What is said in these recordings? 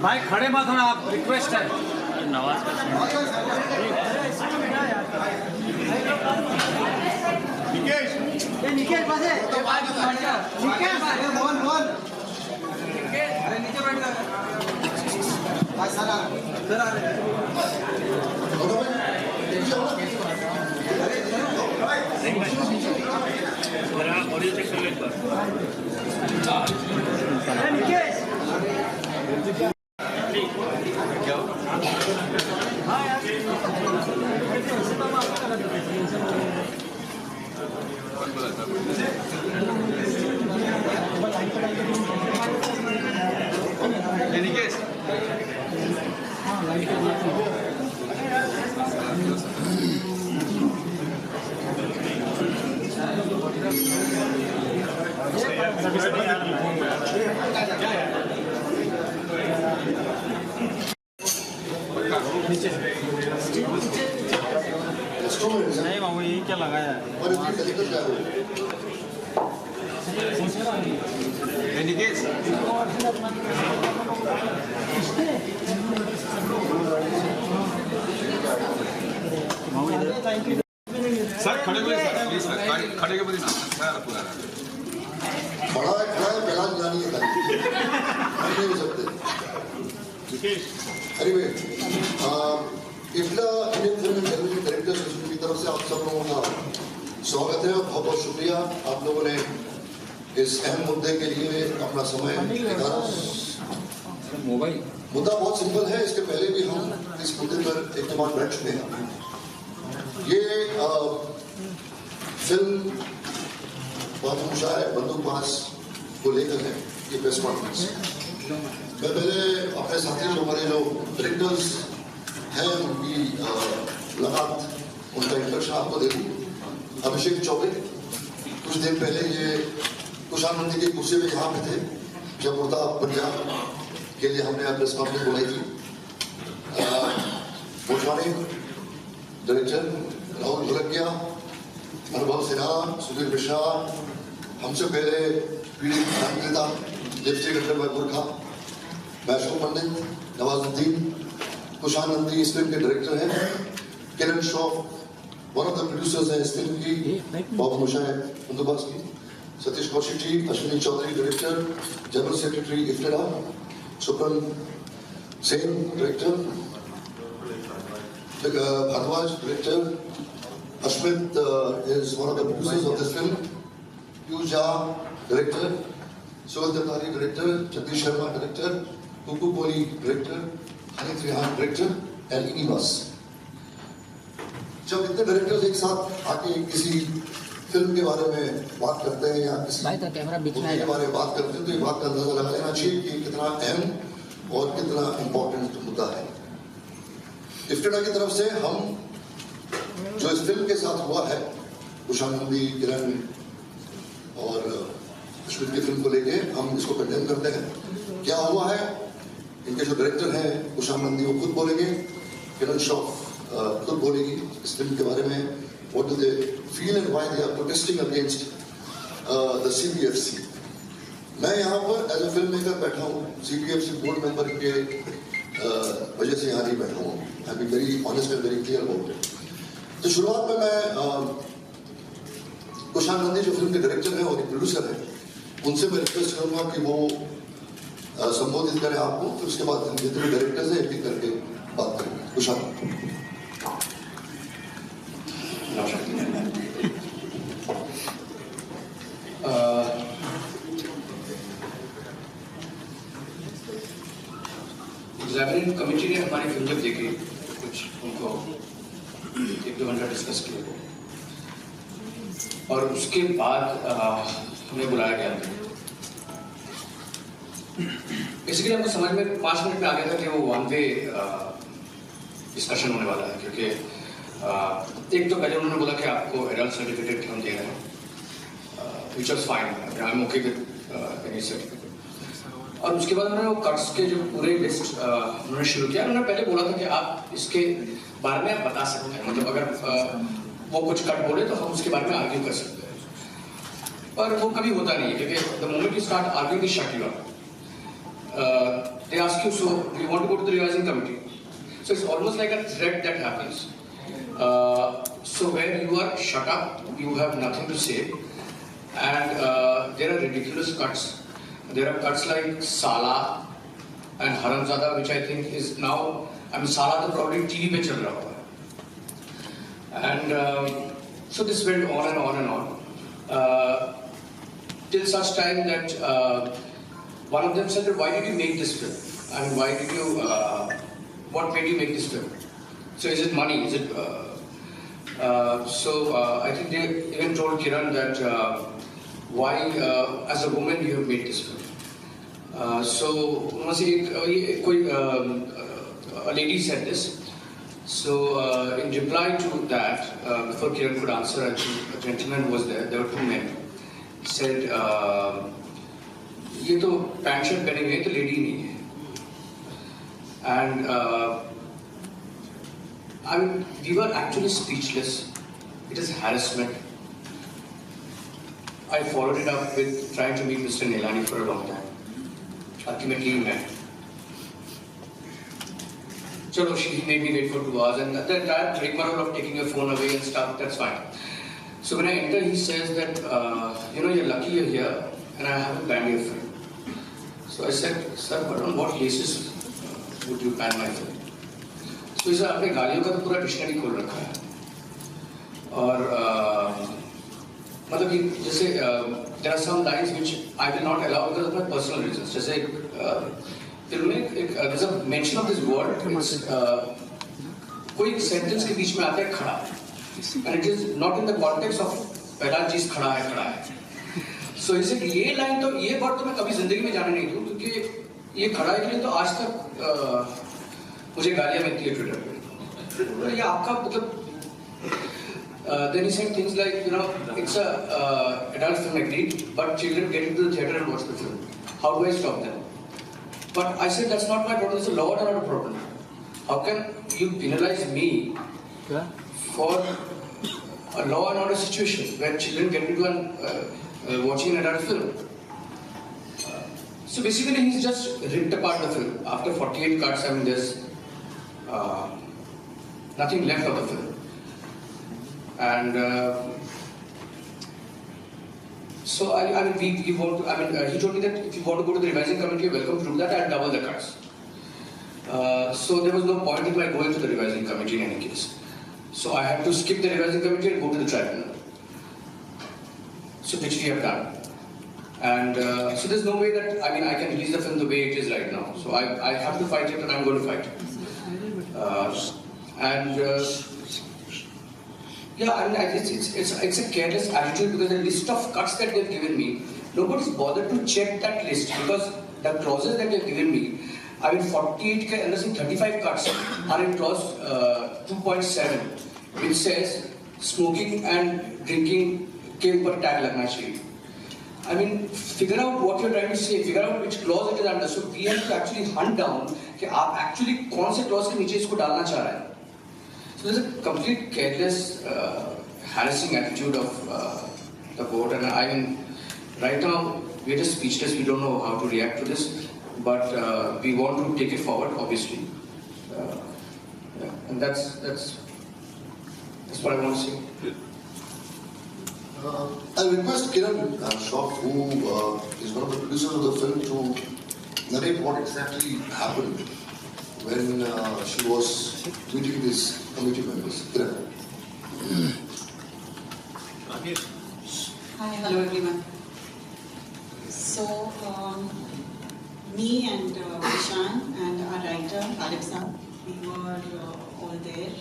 भाई खड़े मत होना, आप रिक्वेस्ट है। नवाज का निकेश बस है, निकेश मोहन मोहन अरे नीचे बैठ जा भाई, सारा इधर आ रहे ऑडियो चेक कर ले एक बार। निकेश नहीं मामू, ये क्या लगाया है? सर खड़े हुए प्लीज, खड़े के बड़ी पूरा बड़ा खड़ा है, पहला जानी है नहीं हो सकते। अरे भाई, इफ्ला Indian film and television directors association की तरफ से आप सब लोगों का स्वागत है और बहुत बहुत शुक्रिया। आप लोगों ने इस अहम मुद्दे के लिए अपना समय निकाला। मुद्दा बहुत सिंपल है, इसके पहले भी हम इस मुद्दे पर एक बार बैठ चुके हैं। ये फिल्म बादशाह बंदूकबाज को लेकर है ये प्रेस कॉन्फ्रेंस। मैं पहले अपने साथी जो हमारे जो डायरेक्टर्स हैं उनकी लगात उनका इंट्रोडक्शन आपको दे दूँ। अभिषेक चौबे कुछ दिन पहले ये कुशान मंदिर की कुर्सी में यहाँ पे थे जब मुर्दा पंजाब के लिए हमने प्रेस कॉन्फ्रेंस बुलाई थी। मोटवानी डायरेक्टर राहुल धुलकिया, अनुभव सिन्हा, सुधीर मिश्रा, हमसे पहले पीड़ित नेता लिपस्टिक अंडर बाय बुरखा, वैष्णव पंडित, नवाजुद्दीन, कुशान नंदी इस फिल्म के डायरेक्टर हैं, Kiran Shroff one of the producers हैं इस फिल्म की, बाबू मुशाह बंदोबस्त की, Satish Kaushik ji, Ashwini Chaudhary director, general secretary इफ्तिरा, Supan Sen director, Bhardwaj director, Ashmit is one of the producers of this film. Piyush Jha, director. Sohil Datari, director. Jagdish Sharma, director. Kuku Poli, director. Hanif Rehan, director. And Ini Bas. जब इतने directors एक साथ आके किसी film के बारे में बात करते हैं या किसी मुद्दे के बारे में बात करते हैं तो ये बात का अंदाजा लगा लेना चाहिए कि कितना अहम और कितना इम्पोर्टेंट मुद्दा है। इफ्तिरा की तरफ से हम जो इस फिल्म के साथ हुआ है, कुशान नंदी, किरण और अश्विन की फिल्म को लेके हम इसको कंडेम करते हैं। क्या हुआ है, इनके जो डायरेक्टर हैं कुशान नंदी वो खुद बोलेंगे, किरण श्रॉफ खुद बोलेगी इस फिल्म के बारे में। What do they feel and why they are protesting against the CBFC. मैं यहाँ पर एज ए फिल्म मेकर बैठा हूँ, सीबीएफसी बोर्ड मेंबर के वजह से यहाँ नहीं बैठा हूँ। I be very honest and very clear about it. तो शुरुआत में मैं कुशान नंदी जो फिल्म के डायरेक्टर हैं और प्रोड्यूसर हैं, उनसे मैं रिक्वेस्ट करूंगा कि वो संबोधित करें आपको, फिर उसके बाद हम जितने भी डायरेक्टर्स हैं एक एक करके बात करेंगे। कुशान एग्जामिनिंग कमेटी ने हमारी फिल्म जब देखी, कुछ उनको एक दो घंटा डिस्कस किया और उसके बाद हमें बुलाया गया। बेसिकली हमको समझ में 5 मिनट में आ गया था कि वो वन वे डिस्कशन होने वाला है, क्योंकि एक तो पहले उन्होंने बोला कि आपको एडल्ट सर्टिफिकेट हम दे रहे हैं, which was fine. I'm okay with any certificate. और उसके बाद उन्होंने वो कट्स के जो पूरे लिस्ट उन्होंने शुरू किया. उन्होंने पहले बोला था कि आप इसके बारे में आप बता सकते हैं, मतलब अगर वो कुछ कट बोले तो हम उसके बारे में आर्ग्यू कर सकते हैं. पर वो कभी होता नहीं है, क्योंकि the moment you start arguing, they shut you up. They ask you, so do you want to go to the revising committee? So it's almost like a threat that happens. So where you are shut up, you have nothing to say, and there are ridiculous cuts. There are cuts like Sala and Haramzada, which I think is now, I mean, Sala to probably TV pe chal raha hoga. And so this went on and on and on. Till such time that one of them said, why did you make this film? I mean, why did you, what made you make this film? So is it money? Is it, I think they even told Kiran that why, as a woman, you have made this film. A lady said this. So in reply to that, before Kiran could answer, I think a gentleman was there. There were two men. He said, "ये तो pant shirt पहने हुए तो lady नहीं है." And I mean, we were actually speechless. It is harassment. I followed it up with trying to meet Mr. Nilani for a long time. Ultimately, we met. So he made me wait for 2 hours, and the entire rigmarole of taking your phone away and stuff, that's fine. So when I enter, he says that, you're lucky you're here, and I have to ban your film. So I said, sir, but on what basis would you ban my film? So he said, आपने गालियों का तो पूरा dictionary खोल रखा है. और मतलब कि जैसे there are some lines which I will not allow because of my personal reasons. जैसे फिल्म में there's a mention of this word. कोई सेंटेंस के बीच में आता है खड़ा, and it is not in the context of पहला चीज खड़ा है. So he said ये लाइन तो ये वर्ड तो मैं कभी जिंदगी में जाने नहीं दूँ, क्योंकि ये खड़ा है के लिए तो आज तक मुझे गालियाँ मिलती है ट्विटर पे. ये आपका मतलब then he said things like, it's a adult film, agreed, but children get into the theater and watch the film. How do I stop them? But I said that's not my problem. It's a law and order problem. How can you penalize me for a law and order situation where children get into watching an adult film? So basically, he's just ripped apart the film. After 48 cuts, I mean, there's nothing left of the film. And so I mean, he told me that if you want to go to the revising committee, you're welcome to do that. I'll double the cuts. So there was no point in my going to the revising committee in any case. So I had to skip the revising committee and go to the tribunal. So which we have done. And so there's no way that I can release the film the way it is right now. So I have to fight it, and I'm going to fight it. Yeah, I mean, it's a careless attitude, because the list of cuts that they've given me, nobody's bothered to check that list, because the clauses that they've given me, I mean, 48 के अंदर से 35 cuts are in clause 2.7, which says smoking and drinking के ऊपर tag लगना चाहिए. I mean, figure out what you're trying to say, figure out which clause it is under. So we have to actually hunt down कि आप actually कौन से clause के नीचे इसको डालना चाह रहे हैं. So there's a complete careless, harassing attitude of the board, and I mean, right now we're just speechless. We don't know how to react to this, but we want to take it forward, obviously, and that's what I want to say. I request Kiran Shroff, who is one of the producers of the film, to narrate what exactly happened when she was meeting these committee members. Hi, hello everyone. So, me and Ishan and our writer Alexa, we were all there,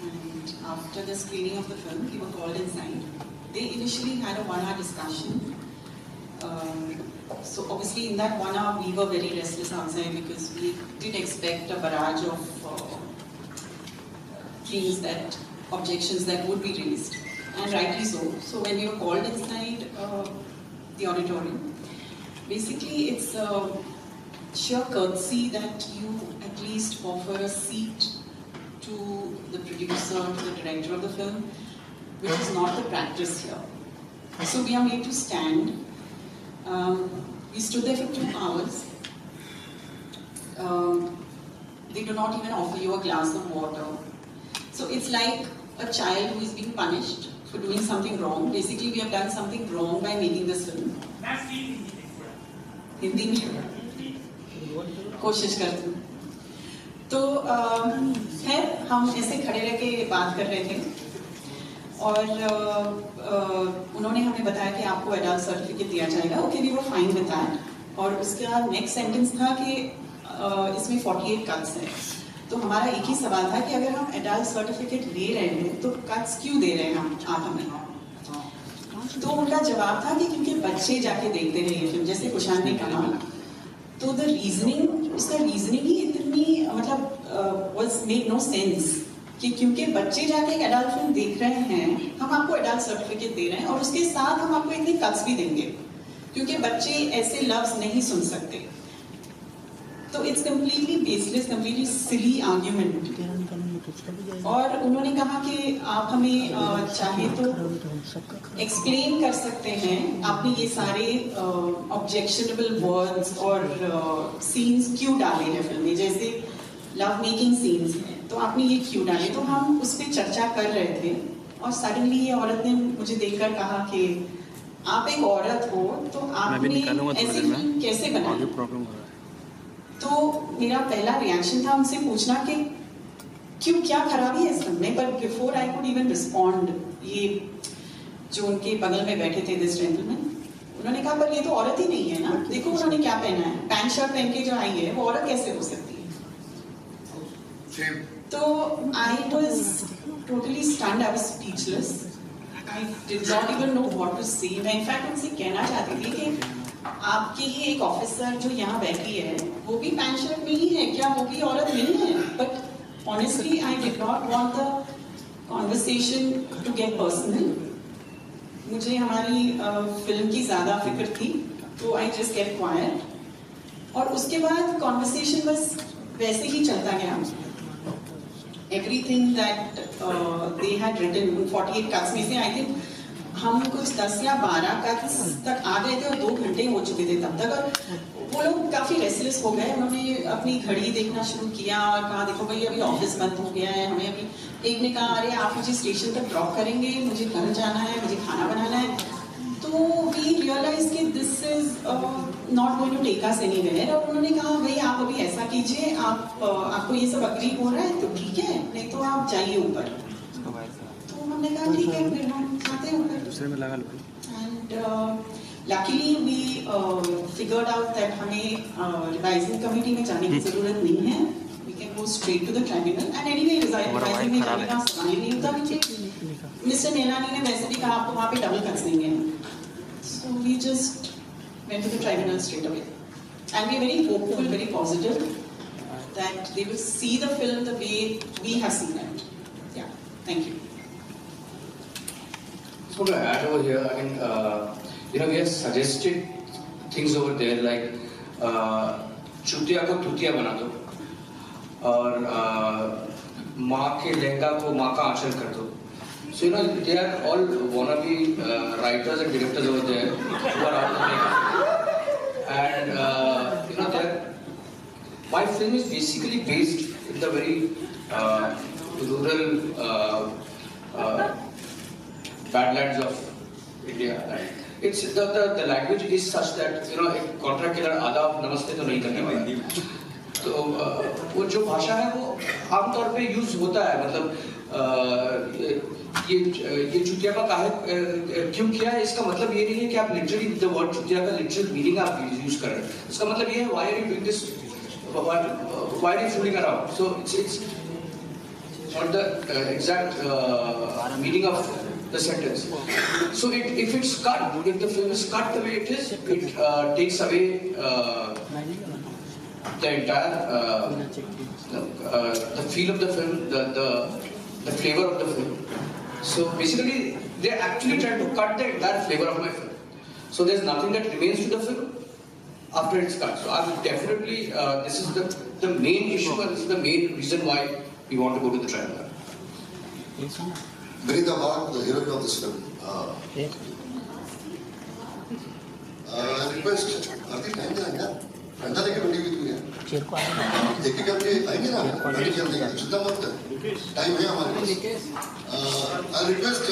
and after the screening of the film, we were called inside. They initially had a 1-hour discussion. So obviously in that 1 hour we were very restless outside, because we did expect a barrage of things that objections that would be raised, and rightly so. So when we were called inside the auditorium, basically it's a sheer courtesy that you at least offer a seat to the producer, to the director of the film, which is not the practice here. So we are made to stand. We stood there for 2 hours. They do not even offer you a glass of water. So it's like a child who is being punished for doing something wrong. Basically, we have done something wrong by making this film. Hindi में कोशिश करती हूँ. तो खैर हम ऐसे खड़े रह के बात कर रहे थे और उन्होंने हमें बताया कि आपको एडल्ट सर्टिफिकेट दिया जाएगा. Okay, we were fine with that. और उसके बाद नेक्स्ट सेंटेंस था कि इसमें 48 कट्स हैं. तो हमारा एक ही सवाल था कि अगर हम एडल्ट सर्टिफिकेट ले रहे हैं तो कट्स क्यों दे रहे हैं आप हमें. तो उनका जवाब था कि क्योंकि बच्चे जाके देखते रहे ये फिल्म, जैसे कुशान ने कहा. तो द रीजनिंग, उसका रीजनिंग ही इतनी मतलब वाज मेक नो सेंस कि क्योंकि बच्चे जाके एक एडल्ट फिल्म देख रहे हैं, हम आपको एडल्ट सर्टिफिकेट दे रहे हैं और उसके साथ हम आपको इतने कट्स भी देंगे क्योंकि बच्चे ऐसे लफ्ज नहीं सुन सकते. तो it's completely baseless, completely silly argument. और उन्होंने कहा कि आप हमें चाहे तो एक्सप्लेन कर सकते हैं आपने ये सारे ऑब्जेक्शनेबल वर्ड्स और सीन्स क्यों डाले हैं फिल्म में, जैसे लव मेकिंग सीन्स हैं तो आपने ये क्यों डाले. तो हम उस पर चर्चा कर रहे थे और सडनली ये औरत ने मुझे देखकर कहा कि आप एक औरत हो तो आपने ऐसी फिल्म कैसे बनाई. तो मेरा पहला रिएक्शन था उनसे पूछना कि क्यों, क्या खराबी है इस फिल्म में. But before I could even respond, ये जो उनके बगल में बैठे थे दिस जेंटलमैन, उन्होंने कहा पर ये तो औरत ही नहीं है ना, देखो उन्होंने क्या पहना है, पैंट शर्ट पहन के जो आई है वो औरत कैसे हो सकती है. तो I was totally stunned, I was speechless. I did not even know what to say. मैं इनफैक्ट उनसे कहना चाहती थी कि आपके ही एक ऑफिसर जो यहाँ बैठी है वो भी पैंट शर्ट में ही है क्या, वो भी औरत नहीं है. But honestly, I did not want the conversation to get personal. मुझे हमारी फिल्म की ज़्यादा फिक्र थी, तो I just kept quiet. और उसके बाद conversation बस वैसे ही चलता गया. Everything that they had written, 48 cuts में से I think हम कुछ 10 या 12 cuts तक आ गए थे और 2 घंटे हो चुके थे तब तक. और वो लोग काफ़ी रेस्टलेस हो गए. उन्होंने अपनी घड़ी देखना शुरू किया और कहा देखो भाई अभी ऑफिस बंद हो गया है, हमें अभी. एक ने कहा अरे आप मुझे स्टेशन तक ड्रॉप करेंगे, मुझे घर जाना है, मुझे खाना बनाना है. तो वी रियलाइज कि this is not going to take us anywhere. और उन्होंने कहा भाई आप अभी ऐसा कीजिए, आपको ये सब अग्री हो रहा है तो ठीक है, नहीं तो आप जाइए ऊपर. तो हमने कहा ठीक है, फिर हम जाते हैं ऊपर. दूसरे में लगा लो. And Luckily, we figured out that हमें revising committee में जाने की ज़रूरत नहीं है. We can go straight to the tribunal. And anyway, revising में जाने का सवाल ही नहीं होता क्योंकि Mr. नेलानी ने वैसे भी कहा आपको वहाँ पे double cuts देंगे. So we just went to the tribunal straight away. And we are very hopeful, very positive that they will see the film the way we have seen it. Yeah, thank you. Just want to add over here. I mean. You know, we have suggested things over there like चुतिया को तुतिया बना दो और माँ के लहंगा को माँ का आंचल कर दो. So you know, they are all wannabe writers and directors over there who are out there. And you know, my film is basically based in the very rural badlands of India. It's the language is such that you know एक contract killer आदाब नमस्ते तो नहीं करने वाला. तो वो जो भाषा है वो आमतौर पे यूज होता है. मतलब ये चुतिया का काहे क्यों किया है, इसका मतलब ये नहीं है कि आप लिटरली द वर्ड चुतिया का लिटरल मीनिंग आप यूज कर रहे हैं. इसका मतलब ये है why are you doing this, why are you fooling around. So it's not the exact meaning of the sentence. So if it's cut, if the film is cut the way it is, it takes away the entire the feel of the film, the flavor of the film. So basically, they're actually trying to cut the entire flavor of my film. So there's nothing that remains to the film after it's cut. So I'm definitely, this is the main issue, and this is the main reason why we want to go to the tribunal. Vinita Bhatt, the heroine of this film. I request, अभी time देना घंटा देके बैठी हुई तुम यार एक एक करके आएंगे ना बैठी जल्दी चिंता मत कर टाइम है हमारे पास I request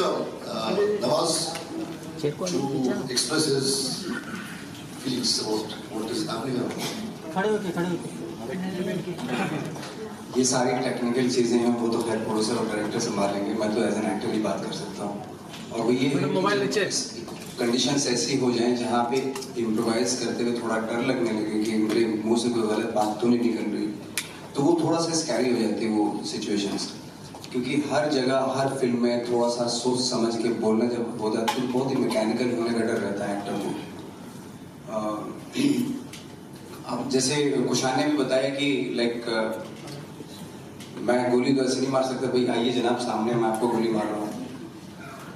Nawaz to express his feelings about what is happening around. ये सारी टेक्निकल चीज़ें हैं वो तो खैर प्रोड्यूसर और डायरेक्टर संभालेंगे, मैं तो एज एन एक्टर ही बात कर सकता हूँ। और वो ये कंडीशंस ऐसी हो जाएं जहाँ पे इम्प्रोवाइज करते हुए थोड़ा डर लगने लगे कि मेरे मुंह से कोई गलत बात तो नहीं निकल रही, तो वो थोड़ा सा स्कैरी हो जाती है वो सिचुएशंस, क्योंकि हर जगह हर फिल्म में थोड़ा सा सोच समझ के बोलना जब हो जाता है तो बहुत ही मैकेनिकल होने का डर रहता है एक्टर को। अब जैसे कुशान ने भी बताया कि लाइक मैं गोली तो ऐसे नहीं मार सकता, भाई आइए जनाब सामने मैं आपको गोली मार रहा हूँ,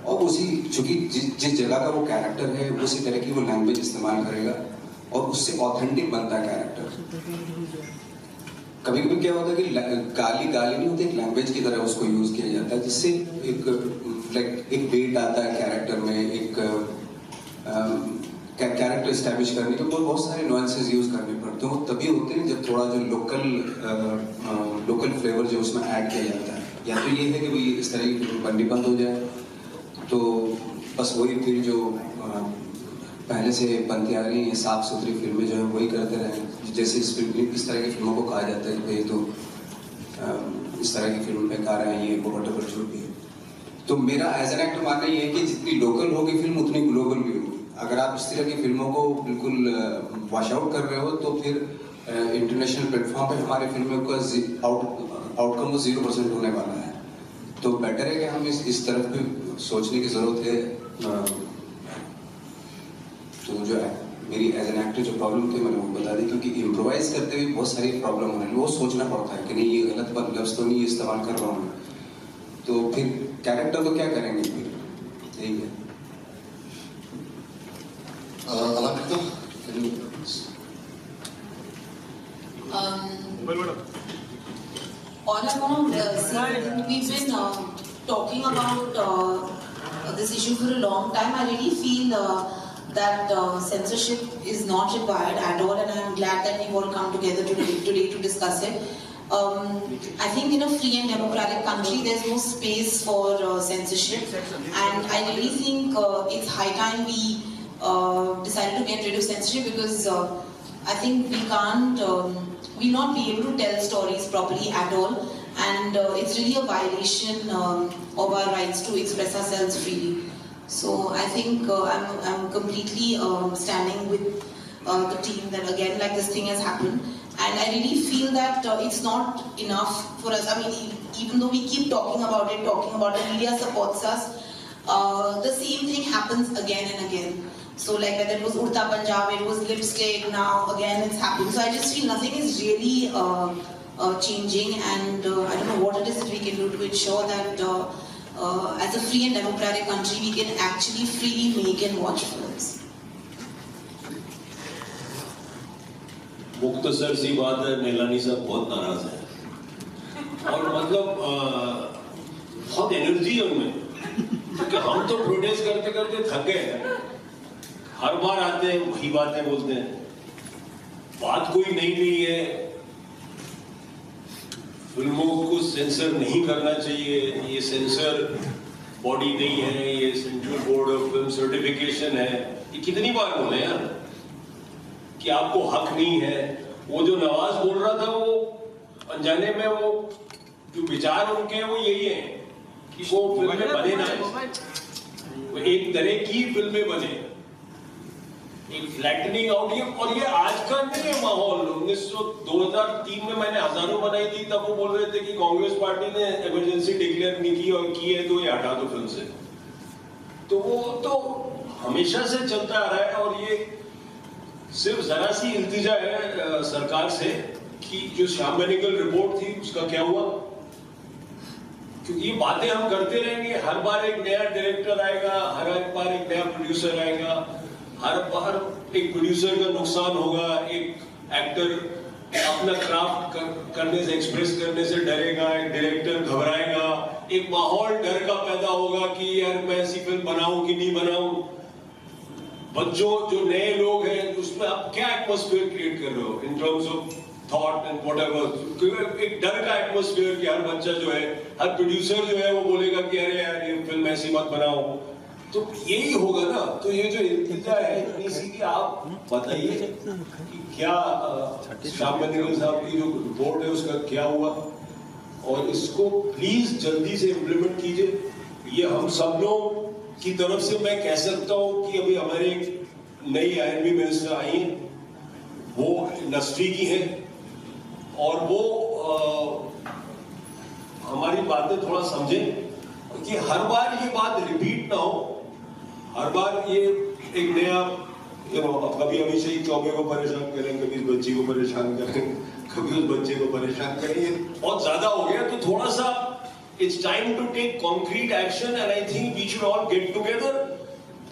और उसी चूंकि जिस जगह का वो कैरेक्टर है उसी तरह की वो लैंग्वेज इस्तेमाल करेगा और उससे ऑथेंटिक बनता है कैरेक्टर। कभी कभी क्या होता है कि गाली नहीं होती, एक लैंग्वेज की तरह उसको यूज किया जाता है, जिससे एक वेट आता है कैरेक्टर में, एक कैरेक्टर एस्टैब्लिश करने के बहुत सारे नुआंसेस यूज करने पड़ते हैं। तभी होते हैं जब थोड़ा जो लोकल फ्लेवर जो उसमें ऐड किया जाता है। या तो ये है कि भाई इस तरह की फिल्म बननी बंद हो जाए, तो बस वही फिर जो पहले से बनती आ रही है साफ सुथरी फिल्में जो है वही करते रहें, जैसे इस तरह की फिल्मों को कहा जाता है कि तो इस तरह की फिल्म बेकार है, ये वो वटेवर जो भी है। तो मेरा एज एन एक्टर मानना ये है कि जितनी लोकल होगी फिल्म उतनी ग्लोबल भी होगी। अगर आप इस तरह की फिल्मों को बिल्कुल वॉश आउट कर रहे हो तो फिर इंटरनेशनल प्लेटफॉर्म पे हमारी फिल्मों का आउटकम वो 0% होने वाला है। तो बेटर है कि हम इस तरफ भी सोचने की जरूरत है। तो जो है मेरी एज एन एक्टर जो प्रॉब्लम थी मैंने वो बता दी, क्योंकि इम्प्रोवाइज करते हुए बहुत सारी प्रॉब्लम होने वो सोचना पड़ता है कि नहीं ये गलत लफ्ज तो नहीं इस्तेमाल कर रहा हूँ, तो फिर कैरेक्टर तो क्या करेंगे फिर, यही है। All I want to say, we've been talking about this issue for a long time. I really feel that censorship is not required at all, and I'm glad that we've all come together today to discuss it. I think in a free and democratic country, there's no space for censorship, and I really think it's high time we decided to get rid of censorship, because I think we can't, we'll not be able to tell stories properly at all, and it's really a violation of our rights to express ourselves freely. So I think I'm completely standing with the team that again, like this thing has happened, and I really feel that it's not enough for us. I mean, even though we keep talking about it, the media supports us, the same thing happens again and again. So like whether it was Urta Punjab, it was lipstick, now again it's happened. So I just feel nothing is really changing, and I don't know what it is that we can do to ensure that as a free and democratic country, we can actually freely make and watch films. मुख्तसर सी बात है, Melanie साहब बहुत नाराज है और मतलब बहुत एनर्जी है उनमें, क्योंकि हम तो प्रोटेस्ट करते करते थक गए हैं। हर बार आते हैं वही बातें बोलते हैं, बात कोई नई नहीं है। फिल्मों को सेंसर नहीं करना चाहिए, ये सेंसर बॉडी नहीं है, ये central board of film certification है। ये कितनी बार बोले यार कि आपको हक नहीं है। वो जो नवाज बोल रहा था वो अनजाने में वो जो विचार उनके वो यही है कि वो फिल्में बने ना, वो एक तरह की फिल्में बने, एक फ्लैटनिंग आउट। ये और ये आज का नहीं है माहौल। 2003 में मैंने हजारों बनाई थी, तब वो बोल रहे थे कि कांग्रेस पार्टी ने इमरजेंसी डिक्लेयर नहीं की और की है तो ये हटा दो फिल्म से। तो वो तो हमेशा से चलता आ रहा है, और ये सिर्फ जरा सी इल्तिजा है सरकार से कि जो श्याम बेनेगल रिपोर्ट थी उसका क्या हुआ। क्योंकि ये बातें हम करते रहेंगे, हर बार एक नया डायरेक्टर आएगा, हर बार एक नया प्रोड्यूसर आएगा, हर बार एक प्रोड्यूसर का नुकसान होगा, एक एक्टर अपना क्राफ्ट करने से, एक्सप्रेस करने से डरेगा, एक डायरेक्टर घबराएगा, एक माहौल डर का पैदा होगा कि यार मैं ऐसी फिल्म बनाऊं कि नहीं बनाऊं। बच्चों जो नए लोग हैं उसमें आप क्या एटमॉस्फेयर क्रिएट कर रहे हो in terms of thought and whatever. एक डर का एटमॉस्फेयर कि हर बच्चा जो है, हर प्रोड्यूसर जो है वो बोलेगा कि अरे यार ये फिल्म ऐसी मत बनाओ, तो यही होगा ना। तो ये जो इल्तिजा है इतनी सी कि आप बताइए कि क्या श्याम बेनेगल साहब की जो रिपोर्ट है उसका क्या हुआ, और इसको प्लीज जल्दी से इम्प्लीमेंट कीजिए। ये हम सब लोग की तरफ से मैं कह सकता हूँ कि अभी हमारे नई आईएनबी मिनिस्टर आई है, वो इंडस्ट्री की है, और वो हमारी बातें थोड़ा समझें कि हर बार ये बात रिपीट ना हो। हर बार ये एक नया कभी अभिषेक चौबे को परेशान करें, कभी इस बच्ची को परेशान करें, कभी उस बच्चे को परेशान करें, ये बहुत ज्यादा हो गया। तो थोड़ा सा it's time to take concrete action, and I think we should all get together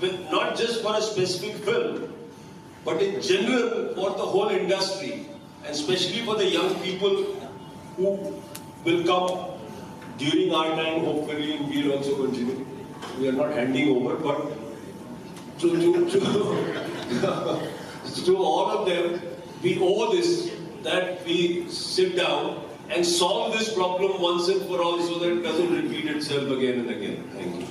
with not just for a specific film, but in general for the whole industry, and especially for the young people who will come during our time, hopefully, and we'll also continue. We are not handing over, but to all of them, we owe this, that we sit down and solve this problem once and for all, so that it doesn't repeat itself again and again. Thank you.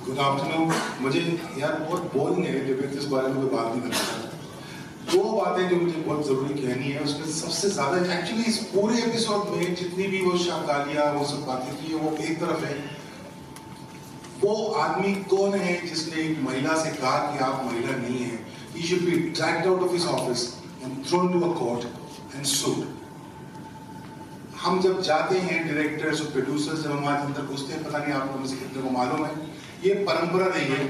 Good afternoon. मुझे यार बहुत boring है जब इस बारे में कोई बात नहीं करता। दो बातें जो मुझे बहुत जरूरी कहनी है, उसमें सबसे ज्यादा एक्चुअली इस पूरे एपिसोड में जितनी भी वो शाकालिया वो सब बातें की वो एक तरफ है, वो आदमी कौन है जिसने एक महिला से कहा कि आप महिला नहीं है, he should be dragged out of his office and thrown to a court and sued. हम जब जाते हैं डायरेक्टर्स और प्रोड्यूसर्स, जब हमारे अंदर घुसते हैं, पता नहीं आप लोगों में से कितने को मालूम है, ये परंपरा रही है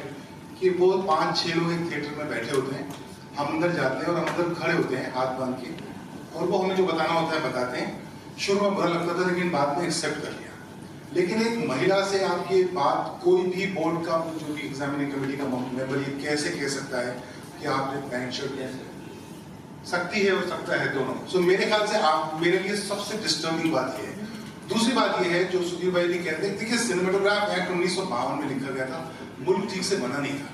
कि वो 5-6 लोग एक थिएटर में बैठे होते हैं, हम अंदर जाते हैं और हम अंदर खड़े होते हैं हाथ बांध के, और वो हमें जो बताना होता है बताते हैं। शुरू में बुरा लगता था, लेकिन बाद में एक्सेप्ट कर लिया। लेकिन एक महिला से आपकी बात कोई भी बोर्ड का जो भी एग्जामिनिंग कमेटी का मेंबर ये कैसे कह सकता है कि आपने पैंट शर्ट कैसे सकती है और सकता है दोनों। सो मेरे ख्याल से आप मेरे लिए सबसे डिस्टर्बिंग बात ये है। दूसरी बात ये है जो सुधीर भाई भी कहते हैं, देखिए सिनेमेटोग्राफ एक्ट 1952 में लिखा गया था, मुल्क ठीक से बना नहीं था,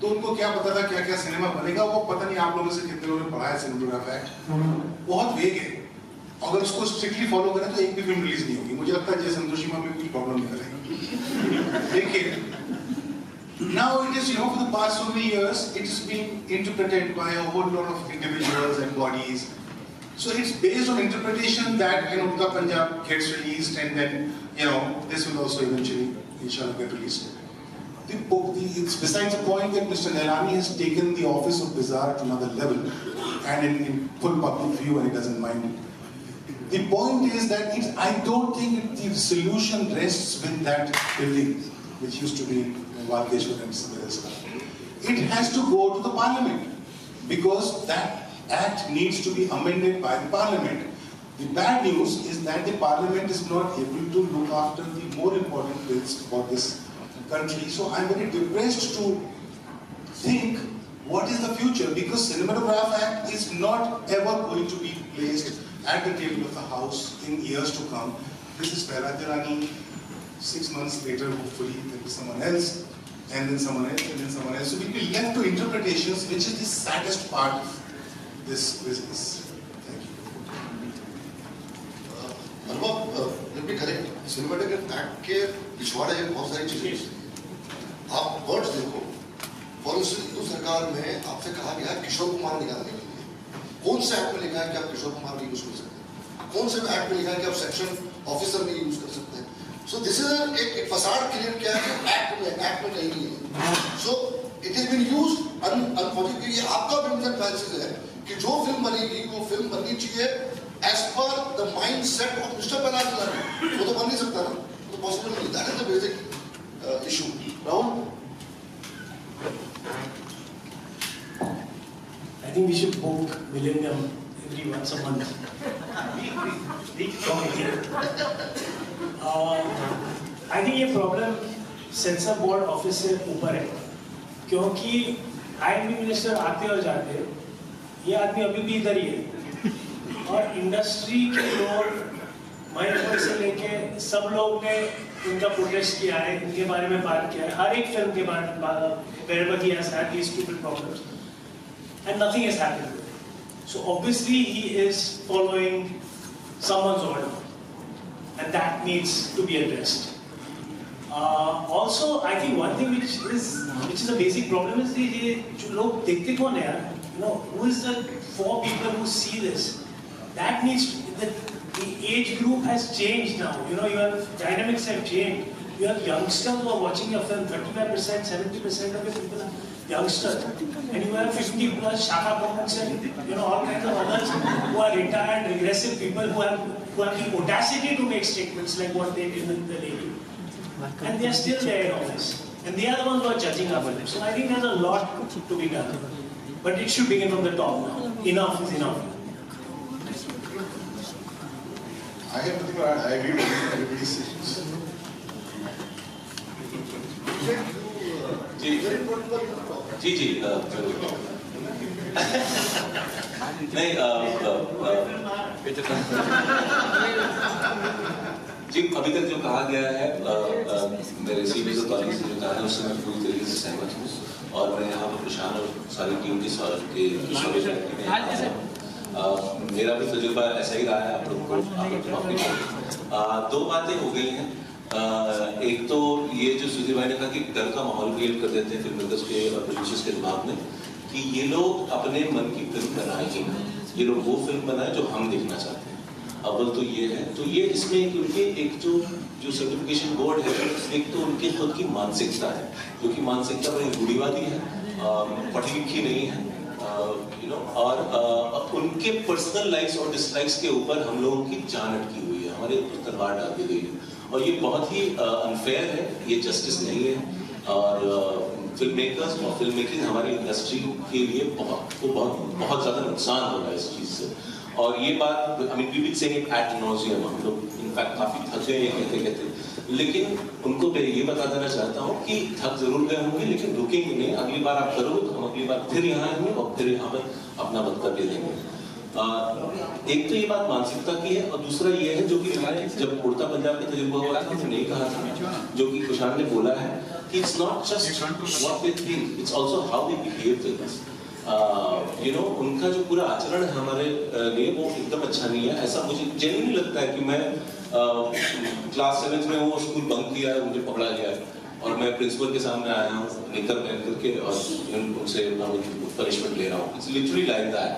तो उनको क्या पता था क्या क्या सिनेमा बनेगा, वो पता नहीं आप लोगों से कितने लोगों ने पढ़ा है सिनेमेटोग्राफ एक्ट, बहुत वेग है। अगर उसको स्ट्रिक्टली फॉलो करें तो एक भी फिल्म रिलीज नहीं होगी। मुझे लगता है जय संतोषी में कुछ प्रॉब्लम नहीं करेगी। देखिए now it is, for the past so many years, it is being interpreted by a whole lot of individuals and bodies. So it's based on interpretation that, Udta Punjab gets released, and then, this will also eventually, inshallah, get released. It's besides the point that Mr. Nairani has taken the office of Bazaar to another level, and in full public view, and he doesn't mind it. The point is that I don't think the solution rests with that building, which used to be Walkeshwar and Samarasa. It has to go to the parliament, because that act needs to be amended by the parliament. The bad news is that the parliament is not able to look after the more important bills for this country. So I'm very depressed to think what is the future, because Cinematograph Act is not ever going to be placed at the table of the House in years to come. This is Pehla 6 months later, hopefully there will be someone else, and then someone else, and then someone else. So we'll be left to interpretations, which is the saddest part of this business. Thank you. Let me correct. Cinematograph Act के पिछवाड़े में बहुत सारी चीजें। आप words देखो। For instance Hindu सरकार में आपसे कहा गया है किशोर कुमार निकालने के लिए। कौन से एक्ट में लिखा है कि आप किशोर कुमार भी यूज कर सकते हैं? कौन से एक्ट में लिखा है कि आप सेक्शन ऑफिसर भी यूज कर सकते हैं? So this is एक फसाड क्लियर किया है एक्ट में कहीं नहीं है। So it has been used unfortunately। ये आपका भी एनालिसिस है कि जो फिल्म बनेगी वो फिल्म बननी चाहिए as per the mindset of Mr. Pehla। वो तो बन नहीं सकता ना, तो possible नहीं। That is the basic issue. Rahul? I think we should book Millennium every once a month. I think ये प्रॉब्लम सेंसर बोर्ड ऑफिस से ऊपर है, क्योंकि आईएनबी मिनिस्टर आते और जाते, ये आदमी अभी भी इधर ही है, और इंडस्ट्री के लोग महेश से लेके सब लोग ने उनका प्रोटेस्ट किया है, इनके बारे में बात किया है, हर एक फिल्म के बारे में wherever he has had these stupid problems, and nothing has happened. So obviously he is following someone's order, and that needs to be addressed. Also, I think one thing which is a basic problem is ये जो लोग देखते कौन है यार? You know, who is the 4 people who see this? That needs the age group has changed now. You know, your dynamics have changed. You have youngsters who are watching your film. 35%, 70% of the people are youngsters, and you have 50 plus Shaka Pamunks and all kinds of others who are retired, regressive people who have the audacity to make statements like what they did with the lady, and they are still there in office, and they are the ones who are judging our film. So I think there's a lot to be done, but it should begin from the top now. Enough is enough. I have nothing to add. I agree with everybody's decisions. जी जी जी नहीं जी अभी तक जो कहा गया है मेरे senior colleague से जो कहा है उससे मैं पूरी तरीके से सहमत हूँ, और मैं यहाँ पर प्रशांत और सारी टीम के मेरा भी तजुर्बा ऐसा ही रहा है। आप लोगों को 2 बातें हो गई हैं। एक तो ये जो सुधीर भाई ने कहा कि डर का माहौल क्रिएट कर देते हैं फिल्म मेकर्स के और प्रोड्यूसर्स के दिमाग में कि ये लोग अपने मन की फिल्म बनाएंगे, ये लोग वो फिल्म बनाए जो हम देखना चाहते हैं। अव्वल तो ये है, तो ये इसमें उनके एक जो सर्टिफिकेशन बोर्ड है, एक तो उनकी खुद की मानसिकता है, जो कि मानसिकता बड़ी रूढ़िवादी है, पढ़ी लिखी नहीं है, और उनके पर्सनल लाइक्स और डिसलाइक्स के ऊपर हम लोगों की जान अटकी हुई है, हमारे ऊपर तलवार डाल दी गई है, और ये बहुत ही अनफेयर है, ये जस्टिस नहीं है। और फिल्म मेकर्स और फिल्म मेकिंग हमारी इंडस्ट्री के लिए बहुत ज़्यादा नुकसान हो रहा है इस चीज़ से। और ये बात I mean we will saying it ad nauseam, हम लोग इनफैक्ट काफ़ी थक गए ये कहते, लेकिन उनको मैं ये बता देना चाहता हूँ कि थक जरूर गए होंगे लेकिन रुकेंगे नहीं। अगली बार आप करोगे तो हम अगली बार फिर यहाँ आएंगे और फिर यहाँ पर अपना वक्त करके देंगे। एक तो ये बात मानसिकता की है, और दूसरा ये है जो कि हमारे जब उड़ता पंजाब का तजुर्बा हुआ था हमने कहा था, जो कि कुशान ने बोला है कि it's not just what they think, it's also how they behave with us. उनका जो पूरा आचरण है हमारे लिए वो एकदम अच्छा नहीं है। ऐसा मुझे जेन्युइनली लगता है कि मैं क्लास 7 में वो स्कूल बंक किया है, मुझे पकड़ा गया और मैं प्रिंसिपल के सामने आया हूँ निकर पहन करके और उनसे पनिशमेंट ले रहा हूँ। It's literally like that.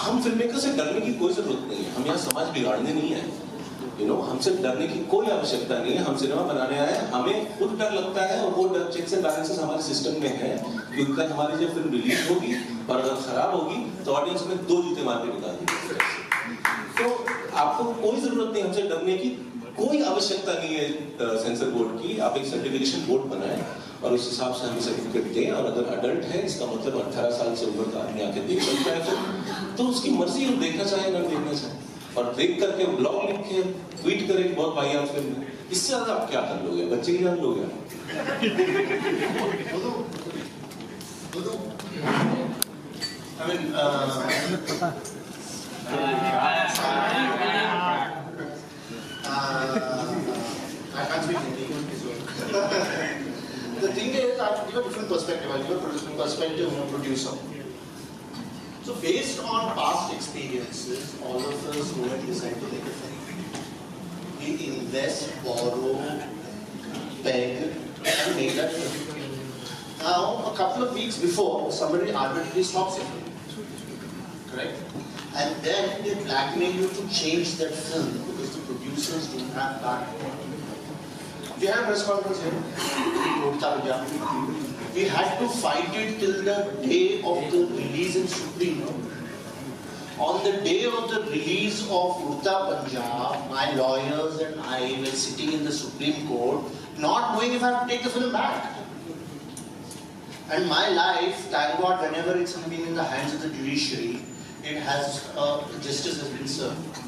हम फिल्म मेकर से डरने की कोई जरूरत नहीं है, हम यहाँ समाज बिगाड़ने नहीं है, हमसे डरने की कोई आवश्यकता नहीं है। हम सिनेमा बनाने आए, हमें खुद डर लगता है और वो डर चेक्स एंड बैलेंसेस हमारे सिस्टम में है, क्योंकि कल हमारी जब फिल्म रिलीज होगी और अगर खराब होगी तो ऑडियंस में 2 जूते मार के निकाल देंगे। तो आपको कोई जरूरत नहीं हमसे डरने की, कोई आवश्यकता नहीं है सेंसर बोर्ड की। आप एक सर्टिफिकेशन बोर्ड बनाएं और उस हिसाब से हमें सर्टिफिकेट दें, और अगर अडल्ट है इसका मतलब 18 साल से ऊपर का आदमी आके देख सकता है तो उसकी मर्जी है, देखना चाहे ना देखना चाहे, और देख करके ब्लॉग लिख के ट्वीट करे कि बहुत वाहियात फिल्म है। इससे ज्यादा आप क्या कर लोगे, बच्चे की जान लोगे। I mean, I can't speak Hindi. The thing is, I have to give a different perspective. I'll give a perspective of a producer. So based on past experiences, all of us who have decided to make a film, we invest, borrow, beg, and make that film. Now, a couple of weeks before, somebody arbitrarily stops your film. Correct? And then they blackmail you to change that film because the producers don't have that. We had a press conference here. We had to fight it till the day of the release in Supreme. On the day of the release of Urta Punjab, my lawyers and I were sitting in the Supreme Court, not knowing if I have to take the film back. And my life, thank God, whenever it's been in the hands of the judiciary, it has justice has been served.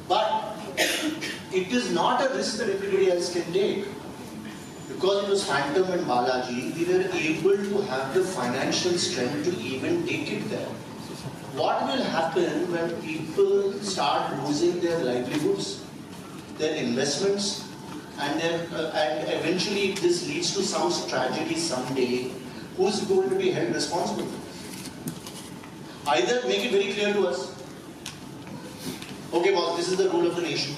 But it is not a risk that everybody else can take. Because it was Phantom and Balaji, we were able to have the financial strength to even take it there. What will happen when people start losing their livelihoods, their investments, and eventually if this leads to some tragedy someday, who's going to be held responsible? Either make it very clear to us, okay boss, this is the rule of the nation.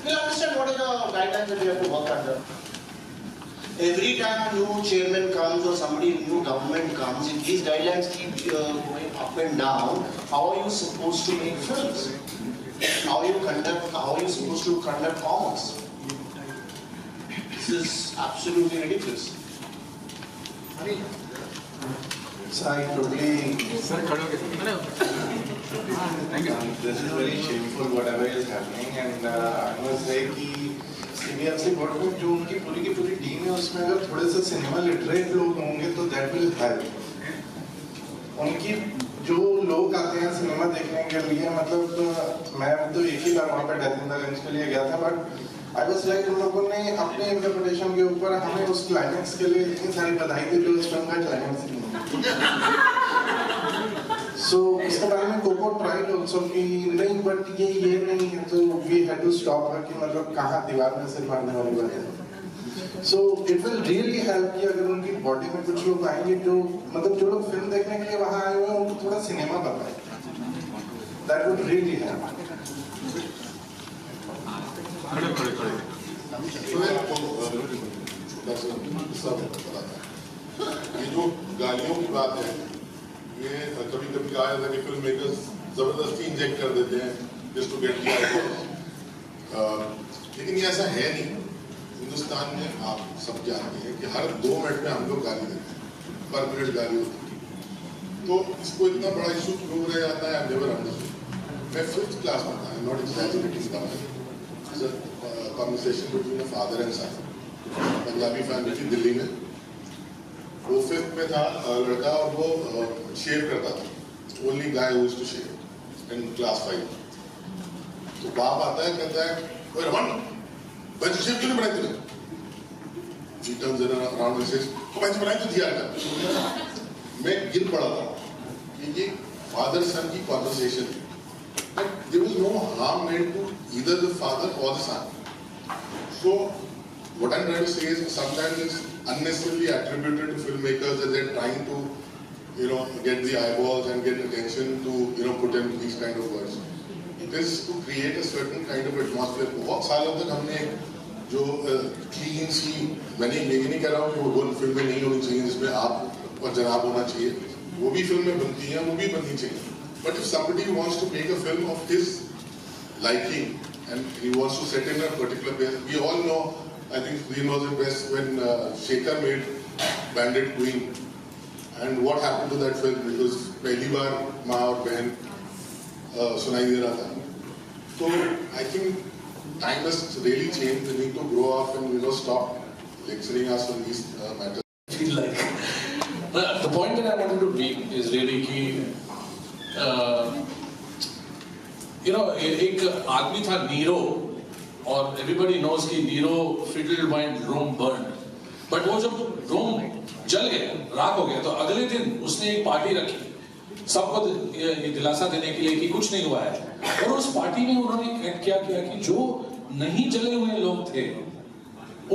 We'll understand what are the guidelines that we have to work under. Every time a new chairman comes or somebody, new government comes, if these guidelines keep going up and down, how are you supposed to make films? How are you supposed to conduct commerce? This is absolutely ridiculous. So I totally. This is very shameful whatever is happening, and I must say कि CBFC board में जो उनकी पूरी की पूरी team है उसमें अगर थोड़े से सिनेमा लिटरेट लोग होंगे तो that will help. उनकी जो लोग आते हैं सिनेमा देखने के लिए, मतलब मैं तो एक ही बार वहाँ पे डेथ इन द गंज के लिए गया था, बट आई वाज लाइक उन लोगों ने अपने इंटरप्रिटेशन के ऊपर हमें उस क्लाइमेक्स के लिए इतनी सारी बधाई दी जो इस फिल्म का क्लाइमेक्स नहीं है. So इसके बारे में कोको ट्राइड ऑल्सो कि नहीं, बट ये नहीं है, तो वी हैड टू स्टॉप कि मतलब कहाँ दीवार में सिर मारने वाली बात है. So it will really help कि अगर उनकी बॉडी में कुछ लोग आएंगे जो मतलब जो लोग फिल्म देखने के लिए वहाँ आए हुए हैं उनको थोड़ा सिनेमा बताए. That would really help. ये जो गालियों की बात है, ये कभी कभी कहा जाता है कि फिल्म मेकर्स जबरदस्ती इंजेक्ट कर देते हैं just to get the eyeballs. लेकिन ये ऐसा है नहीं. हिंदुस्तान में आप सब जानते हैं कि हर 2 मिनट में हम लोग गाली देते हैं, पर मिनट गाली होती है. तो इसको इतना बड़ा इशू क्यों रह जाता है, नेवर अंडरस्टूड. मैं 5th क्लास में था, not exaggerating the conversation between a father and son. Punjabi family थी दिल्ली में. वो 5th में था लड़का और वो शेव करता था. Only guy who used to shave in class 5. तो बाप आता है, कहता है ओए रमन, बेंच शेव क्यों नहीं बनाई तूने? He turns around and says, तो बेंच बनाई तो दिया था. मैं गिर पड़ा था कि ये फादर सन की कॉन्वर्सेशन है. But there was no harm made to either the father or the son. So what I'm trying to say is sometimes it's unnecessarily attributed to filmmakers that they're trying to, get the eyeballs and get attention to, put in these kind of words. It is to create a certain kind of atmosphere. बहुत सालों तक हमने जो clean सी, मैं नहीं कह रहा हूँ कि वो फिल्में नहीं होनी चाहिए जिसमें आप और जनाब होना चाहिए. वो भी फिल्में बनती हैं, वो भी बननी चाहिए. But if somebody wants to make a film of his liking and he wants to set in a particular place, we all know, I think we know it best when Shekhar made Bandit Queen. And what happened to that film? Because पहली बार माँ और बहन सुनाई दे रहा था. So I think time has really changed. We need to grow up and stop lecturing us on these matters. Feel like the point that I wanted to make is really कि एक आदमी था नीरो, और everybody knows कि Nero fiddled while Rome burned. But वो जब रोम जल गया, राख हो गया, तो अगले दिन उसने एक पार्टी रखी सबको ये दिलासा देने के लिए कि कुछ नहीं हुआ है. और उस पार्टी में उन्होंने क्या किया कि जो नहीं जले हुए लोग थे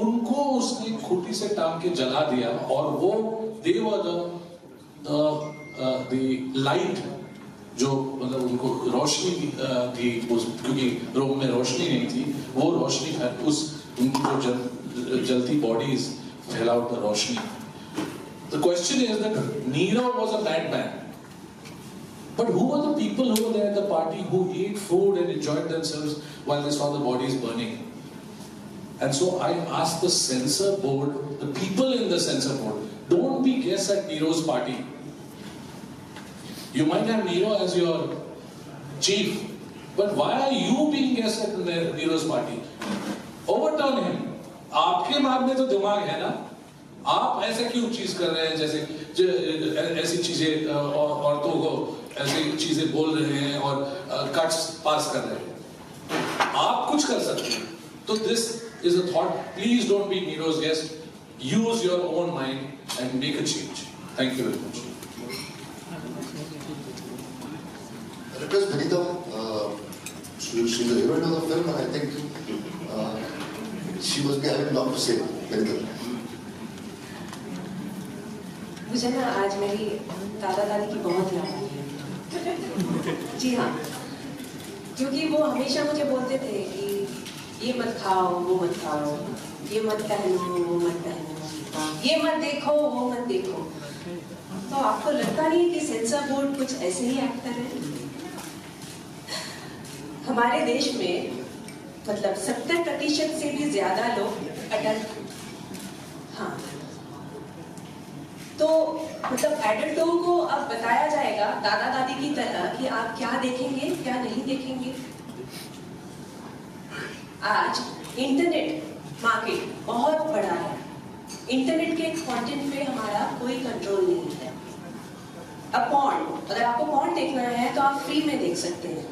उनको उसने खूंटी से टांग के जला दिया. और वो they were the light, जो मतलब उनको रोशनी थी, क्योंकि रोम में रोशनी नहीं थी, वो रोशनी उस उनकी जो जलती बॉडीज फैला the Roshni. The question is that Nero was a madman, but who were the people who were there at the party who ate food and enjoyed themselves while they saw the bodies burning? And so I asked the censor board, the people in the censor board, don't be guests at Nero's party. You might have Nero as your chief, but why are you being guests at Nero's party? Overturn him. आपके मार्ग में तो दिमाग है ना, आप ऐसे क्यों चीज कर रहे हैं जैसे ऐसी चीजें औरतों को ऐसी चीजें बोल रहे हैं और कट्स पास कर रहे हैं, आप कुछ कर सकते हैं। तो this is a thought, please don't be Nero's guest, use your own mind and make a change. Thank you very much. Request Bharita, she's a heroine of the film, and I think she must be having a lot to say. Bharita. मुझे ना आज मेरी दादा दादी की बहुत याद आई है। जी हाँ, क्योंकि वो हमेशा मुझे बोलते थे कि ये मत खाओ, वो मत खाओ, ये मत पहनो, वो मत पहनो, ये मत देखो, वो मत देखो। तो आपको लगता नहीं कि सेंसर बोर्ड कुछ ऐसे ही एक्ट कर रहे हैं? हमारे देश में मतलब 70% से भी ज्यादा लोग अडल्ट, हाँ, तो मतलब एडल्टों को अब बताया जाएगा दादा दादी की तरह कि आप क्या देखेंगे क्या नहीं देखेंगे। आज इंटरनेट मार्केट बहुत बड़ा है, इंटरनेट के कंटेंट पे हमारा कोई कंट्रोल नहीं है। अब पॉर्न, अगर आपको पॉर्न देखना है तो आप फ्री में देख सकते हैं,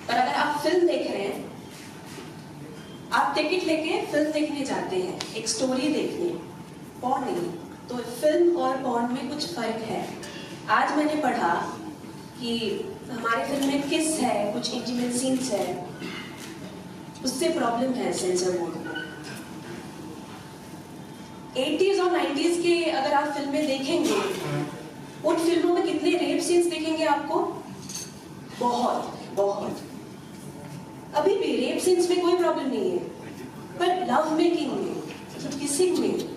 पर अगर आप फिल्म देख रहे हैं, आप टिकट लेके फिल्म देखने जाते हैं, एक स्टोरी देखने, पॉर्न नहीं। तो फिल्म और पॉर्न में कुछ फर्क है। आज मैंने पढ़ा कि हमारे फिल्म में किस है, कुछ इंटीमेट सीन्स है, उससे प्रॉब्लम है सेंसर बोर्ड को। 80s और 90s के अगर आप फिल्में देखेंगे, उन फिल्मों में कितने रेप सीन्स देखेंगे आपको? बहुत बहुत। अभी भी रेप सीन्स में कोई प्रॉब्लम नहीं है, पर लव मेकिंग में, मतलब किसिंग में,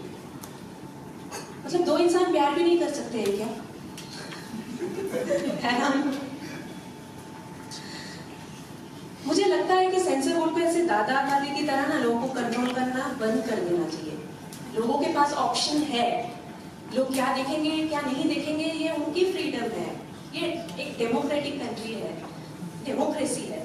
मतलब दो इंसान प्यार भी नहीं कर सकते हैं क्या? है ना? मुझे लगता है कि सेंसर बोर्ड पे ऐसे दादा दादी की तरह ना लोगों को कंट्रोल करना बंद कर देना चाहिए। लोगों के पास ऑप्शन है, लोग क्या देखेंगे क्या नहीं देखेंगे ये उनकी फ्रीडम है। ये एक डेमोक्रेटिक कंट्री है, डेमोक्रेसी है।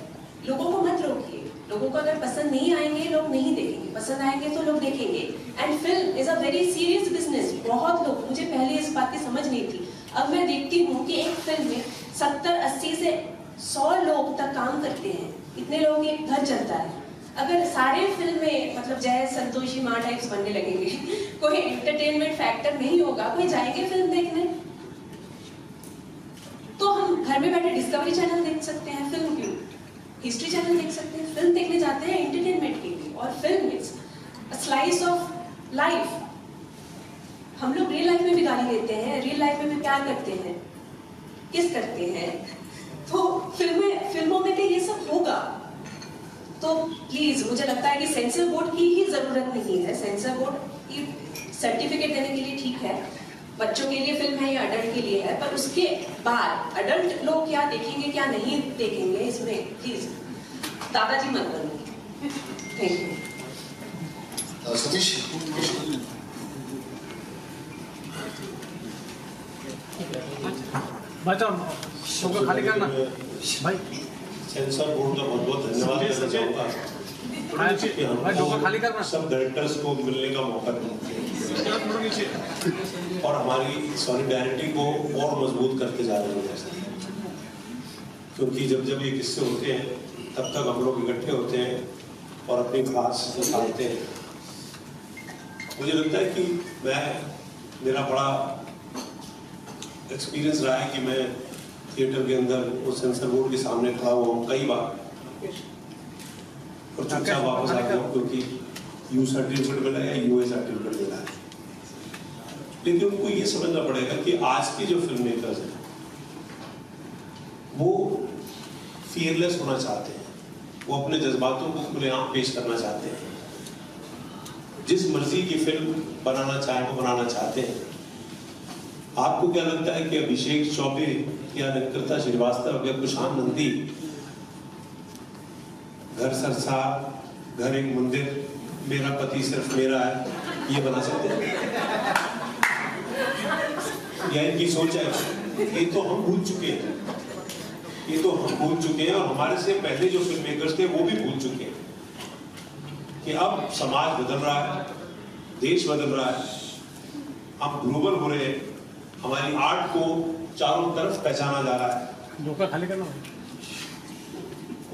लोगों को मत रोकिए। लोगों को अगर पसंद नहीं आएंगे लोग नहीं देखेंगे, पसंद आएंगे तो लोग देखेंगे। And film is a very serious business. बहुत लोग, मुझे पहले इस बात की समझ नहीं थी, अब मैं देखती हूँ कि एक फिल्म में 70-80 से 100 लोग तक काम करते हैं। इतने लोगों के घर चलता है। अगर सारे फिल्म में मतलब जय संतोषी माँ टाइप्स बनने लगेंगे, कोई एंटरटेनमेंट फैक्टर नहीं होगा, कोई जाएंगे फिल्म देखने? तो हम घर में बैठे डिस्कवरी चैनल देख सकते हैं, फिल्म क्यों? हिस्ट्री चैनल देख सकते हैं। फिल्म देखने जाते हैं एंटरटेनमेंट के लिए, और film is a slice of life. हम लोग रियल लाइफ में भी गाली देते हैं, रियल लाइफ में भी प्यार करते हैं, किस करते हैं। तो फिल्मों में भी ये सब होगा। तो प्लीज, मुझे लगता है कि सेंसर बोर्ड की ही जरूरत नहीं है। सेंसर बोर्ड की सर्टिफिकेट देने के लिए ठीक है, बच्चों के लिए फिल्म है या अडल्ट के लिए है, पर उसके बाद अडल्ट लोग क्या देखेंगे क्या नहीं देखेंगे, इसमें प्लीज दादाजी मत बनो। Thank you. सतीश, भाई तो खाली करना भाई। सेंसर बोर्ड का बहुत बहुत धन्यवाद करना चाहूँगा कि हम सब डायरेक्टर्स को मिलने का मौका देते और हमारी सॉलिडारिटी को और मजबूत करते जा रहे हैं। क्योंकि जब जब ये किस्से होते हैं तब तक हम लोग इकट्ठे होते हैं और अपनी बात निकालते हैं। मुझे लगता है कि मेरा बड़ा एक्सपीरियंस रहा है कि मैं थिएटर के अंदर उस सेंसर बोर्ड के सामने खड़ा हुआ हूँ कई बार, और चुपचाप वापस आ गया क्योंकि यू सर्टिफिकेट मिला है या यूए सर्टिफिकेट मिला है। लेकिन उनको ये समझना पड़ेगा कि आज के जो फिल्म मेकर्स हैं वो फियरलेस होना चाहते हैं, वो अपने जज्बातों को खुलेआम पेश करना चाहते हैं, जिस मर्जी की फिल्म बनाना चाहे वो बनाना चाहते हैं। आपको क्या लगता है कि अभिषेक चौबे या निकृता श्रीवास्तव या कुशान नंदी घर सरसा, घर एक मंदिर, मेरा पति सिर्फ मेरा है, ये बना सकते हैं? या इनकी सोच है? ये तो हम भूल चुके हैं, ये तो हम भूल चुके हैं, और हमारे से पहले जो फिल्म मेकर्स थे वो भी भूल चुके हैं कि अब समाज बदल रहा है, देश बदल रहा है, हम ग्लोबल हो रहे हैं, हमारी आर्ट को चारों तरफ पहचाना जा रहा है। धोखा खाली करना।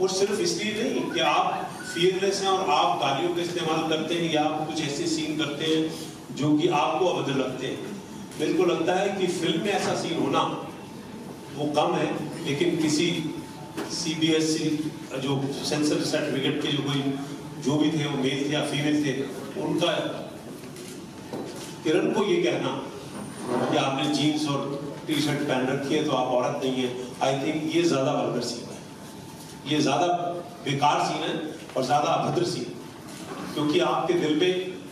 और सिर्फ इसलिए नहीं कि आप फियरलेस हैं और आप गालियों का इस्तेमाल करते हैं या आप कुछ ऐसे सीन करते हैं जो कि आपको अभद्र लगते हैं। मेरे को लगता है कि फिल्म में ऐसा सीन होना वो कम है, लेकिन किसी CBSC जो सेंसर सर्टिफिकेट के जो भी थे, वो मेल थे या फीमेल थे, उनका किरण को ये कहना कि आपने जीन्स और टी-शर्ट पहन रखी है तो आप औरत नहीं है, आई थिंक ये ज्यादा वल्गर सीन है, ये ज्यादा बेकार सीन है और ज्यादा अभद्र सीन, क्योंकि आपके दिल पे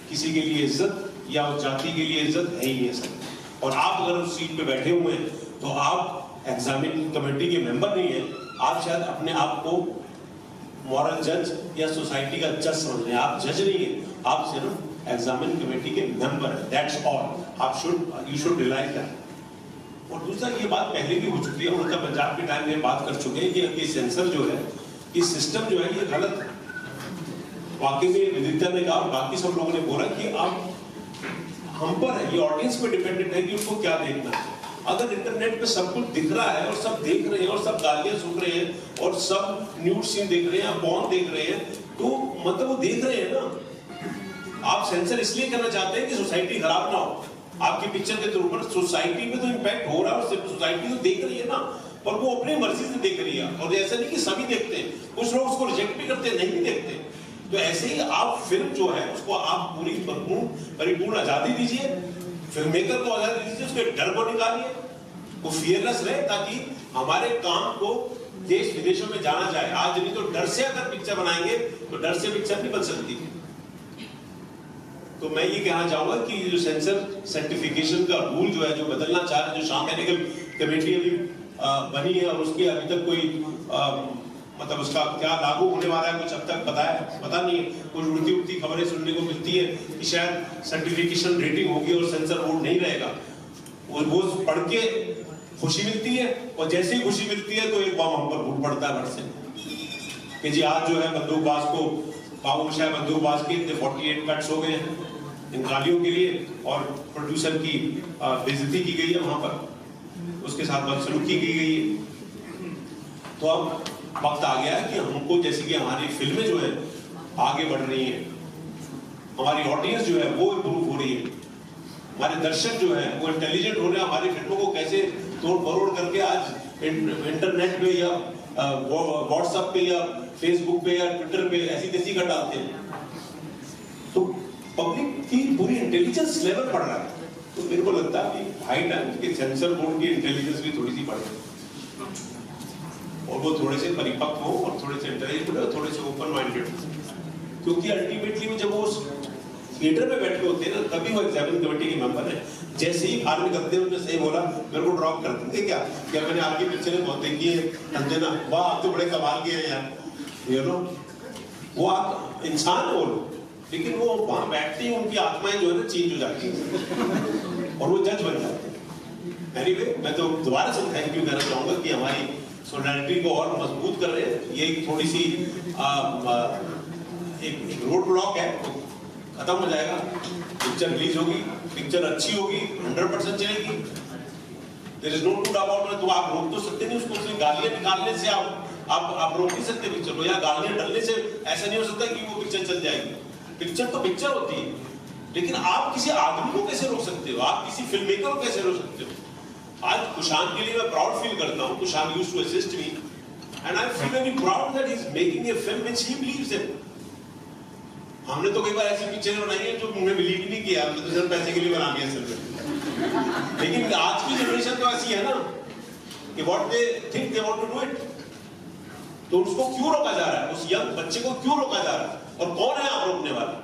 किसी के लिए इज्जत या उस जाति के लिए इज्जत है ही नहीं सर। और आप अगर उस सीट पे बैठे हुए हैं तो आप एग्जामिनिंग कमेटी के मेंबर नहीं है, आप शायद अपने आप को मॉरल जज या सोसाइटी का जज समझ रहे हैं। आप जज नहीं है, आप सिर्फ एग्जामिनिंग कमेटी के मेंबर है, that's all. You should realize that. और दूसरा, ये बात पहले भी हो चुकी है, उनका पंजाब के टाइम में बात कर चुके हैं कि ये सेंसर जो है, ये सिस्टम जो है, ये गलत है। वाकई में विदिता ने कहा और बाकी सब लोगों ने बोला कि आप हम पर है, ये ऑडियंस पे डिपेंडेंट है कि उनको क्या देखना है। अगर इंटरनेट पे सब कुछ दिख रहा है और सब देख रहे हैं और सब गालियां सुन रहे हैं और सब न्यूड सीन देख रहे हैं, पॉर्न देख रहे हैं, तो मतलब वो देख रहे हैं ना। आप सेंसर इसलिए करना चाहते हैं कि सोसाइटी खराब ना हो। आपकी पिक्चर के थ्रू पर सोसाइटी पे तो इम्पैक्ट हो रहा है और सोसाइटी तो देख रही है ना, पर वो अपनी मर्जी से देख रही है। और ऐसा नहीं कि सभी देखते हैं, कुछ लोग उसको रिजेक्ट भी करते हैं, नहीं भी देखते। तो ऐसे ही आप फिल्म जो है उसको आप पूरी परिपूर्ण आजादी दीजिए, फिल्म मेकर को आजादी दीजिए, उसके डर को निकालिए, वो फियरलेस रहे, ताकि हमारे काम को देश विदेशों में जाना जाए। आज नहीं तो डर से अगर पिक्चर बनाएंगे तो डर से पिक्चर नहीं बन सकती। तो मैं ये कहना चाहूंगा कि जो सेंसर सर्टिफिकेशन का रूल जो है, जो बदलना चाह रहे, जो शाह कमेटी अभी बनी है और उसकी अभी तक कोई मतलब उसका क्या लागू होने वाला है कुछ अब तक पता नहीं है। कुछ उड़ती खबरें सुनने को मिलती है कि शायद सर्टिफिकेशन रेटिंग होगी और सेंसर बोर्ड नहीं रहेगा। वो पढ़ के खुशी मिलती है और जैसे ही खुशी मिलती है तो एक बम हम पर फूट पड़ता है भर से कि जी आज जो है बंदूकबाज को बाबू शाह बंदूकबाज के 48 कट्स हो गए हैं इन गालियों के लिए और प्रोड्यूसर की बेइज्जती की गई है, वहां पर उसके साथ बदसलूकी की गई है। तो अब वक्त आ गया है कि हमको, जैसे कि हमारी फिल्में जो है आगे बढ़ रही हैं, हमारी ऑडियंस जो है वो इम्प्रूव हो रही है, हमारे दर्शक जो है वो इंटेलिजेंट हो रहे हैं, हमारी फिल्मों को कैसे तोड़ मरोड़ करके आज इंटरनेट पे या व्हाट्सएप पे या फेसबुक पे या ट्विटर पे ऐसी तैसी कर डालते हैं। तो पब्लिक की पूरी इंटेलिजेंस लेवल बढ़ रहा है। तो मेरे को लगता है कि हाई टाइम कि सेंसर बोर्ड की इंटेलिजेंस भी थोड़ी सी बढ़े और वो थोड़े से परिपक्व हो और थोड़े से इंटेलिजेंट हो, थोड़े से ओपन माइंडेड हो। क्योंकि अल्टीमेटली जब वो थिएटर में बैठे होते हैं ना, तभी वो एग्जामिनिंग कमेटी के मेंबर है। जैसे ही बाहर निकलते हैं उन्होंने सही बोला, मेरे को ड्रॉप कर देंगे क्या मैंने आपकी पिक्चरें बहुत देखी है, अंजना वाह आप तो बड़े कमाल के हैं यार, यू नो। वो आप इंसान हो, लेकिन वो वहां बैठते ही उनकी आत्माएं जो है ना चेंज हो जाती है और वो जज बन जाते हैं। एनीवे, मैं तो दोबारा से थैंक यू कहना चाहूंगा कि हमारी सोलिडारिटी को और मजबूत कर रहे हैं। ये एक थोड़ी सी एक रोड ब्लॉक है, खत्म हो जाएगा। पिक्चर रिलीज होगी, पिक्चर अच्छी होगी, 100% चलेगी, there is no doubt about it. तो आप रोक तो सकते नहीं उसको, गालियां निकालने से आप रोक नहीं सकते पिक्चर को, या गालियां डलने से ऐसा नहीं हो सकता कि वो पिक्चर चल जाएगी। पिक्चर तो पिक्चर होती है, लेकिन आप किसी आदमी को कैसे रोक सकते हो, आप किसी फिल्म मेकर को कैसे रोक सकते हो। आज कुशान के लिए मैं प्राउड फील करता हूं। Kushan used to assist me and I feel very proud that he is making a film which he believes in. हमने तो कई बार ऐसी पिक्चरें बनाई है जो उन्हें बिलीव ही नहीं किया, हमने तो सिर्फ पैसे के लिए बना दिया सिर्फ। लेकिन आज की जनरेशन तो ऐसी है ना कि what they think they want to do it, तो उसको क्यों रोका जा रहा है, उस यंग बच्चे को क्यों रोका जा रहा है, और कौन है आप रोकने वाले?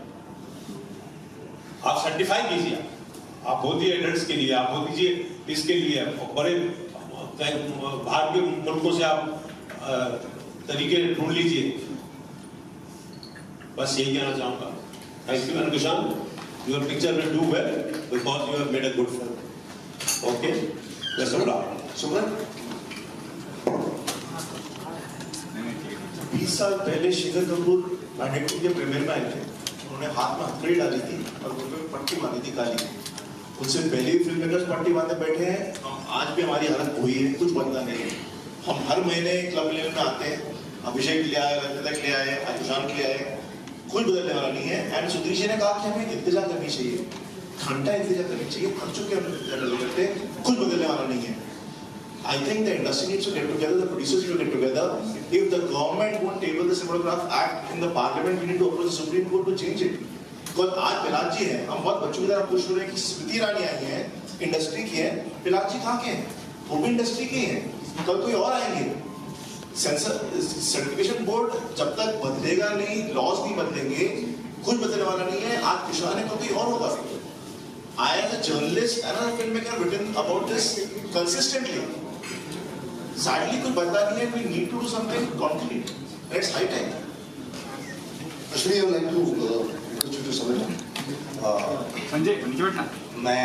आप सर्टिफाई कीजिए, आप बोल दिए एडल्ट्स के लिए, आप बोल दीजिए इसके लिए, बड़े बाहर के मुल्कों से आप तरीके ढूंढ लीजिए। बस यही कहना चाहूंगा। Thank you Kushan, your picture will do well because you have made a good film. Okay, best of luck. Suman, 20 साल पहले शेखर कपूर मैग्नेटिक के प्रीमियर में आए थे, उन्होंने हाथ में हथकड़ी डाली थी और मुंह में पट्टी बांधी थी काली। उनसे पहले ही फिल्म मेकर्स पट्टी बांधे बैठे हैं, आज भी हमारी हालत वही है, कुछ बदला नहीं है। हम हर महीने क्लब इलेवन में आते हैं, अभिषेक ले आए, रजत ले आए, आयुषान ले आए, कुछ बदलने वाला नहीं है। एंड सुधीर जी ने कहा कि हमें इंतजार करनी चाहिए, घंटा इंतजार करनी चाहिए, थक चुके हम इंतजार करते, कुछ बदलने वाला नहीं है। I think the industry needs to get together, the producers need to get together. If the government won't table the Cinematograph Act in the Parliament, we need to approach the Supreme Court to change it. Because आज पिलाज जी हैं, हम बहुत बच्चों की तरह पूछ रहे हैं कि स्मृति ईरानी आई हैं, इंडस्ट्री की है, पिलाज जी कहाँ के हैं? वो भी इंडस्ट्री के हैं, कल कोई और आएंगे। सर्टिफिकेशन बोर्ड जब तक बदलेगा नहीं, लॉज नहीं बदलेंगे, कुछ बदलने वाला नहीं है। आज किसान है तो कोई और होगा। I as a journalist and a filmmaker have written about this consistently. Sadly, कुछ बदला नहीं है. We need to do something concrete. It's high time. Actually, I would like to request you to submit. Sanjay नीचे बैठना। मैं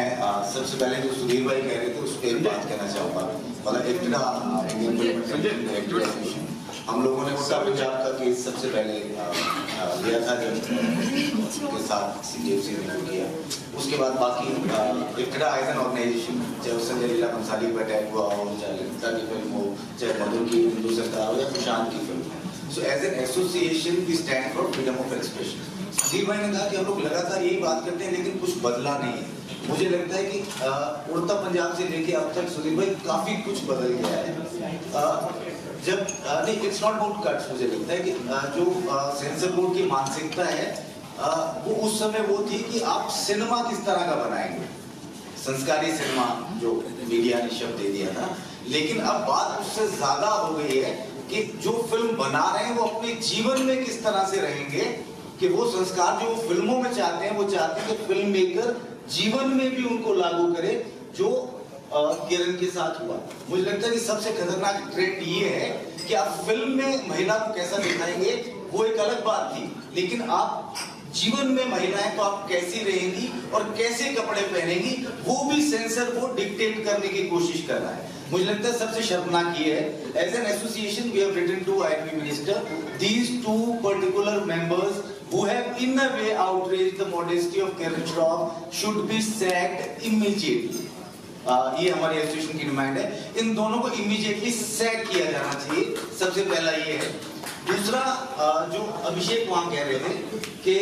सबसे पहले जो सुधीर भाई कह रहे थे उस पर बात करना चाहूँगा। मतलब इफ्तिरा इंडियन फिल्म डायरेक्टर्स एसोसिएशन, हम लोगों ने उत्तर पंजाब का केस सबसे पहले लिया था जब के साथ CJFC ने किया। उसके बाद बाकी इफ्तिरा एज एन ऑर्गेनाइजेशन, चाहे संजय लीला कंसाली पर अटैक हुआ हो, चाहे ललिता की फिल्म हो, चाहे मधुर की हिंदू सरकार हो, या सुशांत की फिल्म हो, so as an association we stand for freedom of expression. Sudhir भाई ने कहा कि हम लोग लगातार यही बात करते हैं लेकिन कुछ बदला नहीं है। मुझे लगता है कि उड़ता पंजाब से लेके अब तक सुधीर भाई काफी कुछ बदल गया है। जब नहीं, इट्स नॉट अबाउट कट्स। मुझे लगता है कि जो सेंसर बोर्ड की मानसिकता है वो उस समय वो थी कि आप सिनेमा किस तरह का बनाएंगे, संस्कारी सिनेमा जो मीडिया ने शब्द दे दिया था। लेकिन अब बात उससे ज्यादा हो गई है कि जो फिल्म बना रहे हैं वो अपने जीवन में किस तरह से रहेंगे, कि वो संस्कार जो फिल्मों में चाहते हैं, वो चाहते हैं कि फिल्म मेकर जीवन में भी उनको लागू करे, जो किरण के साथ हुआ। मुझे लगता है कि सबसे खतरनाक ट्रेंड ये है कि आप फिल्म में महिला को कैसा दिखाएंगे वो एक अलग बात थी, लेकिन आप जीवन में महिलाएं तो आप कैसी रहेंगी और कैसे कपड़े पहनेंगी वो भी सेंसर को डिक्टेट करने की कोशिश कर रहा है। मुझे लगता है सबसे शर्मनाक ये है, as an association we have written to IIT minister, these two particular members who have in a way outraged the modesty of Kiran Shroff should be sacked immediately. ये हमारी एसोसिएशन की डिमांड है, इन दोनों को इमीडिएटली सैक किया जाना चाहिए। सबसे पहला ये है। दूसरा, जो अभिषेक वहां कह रहे थे कि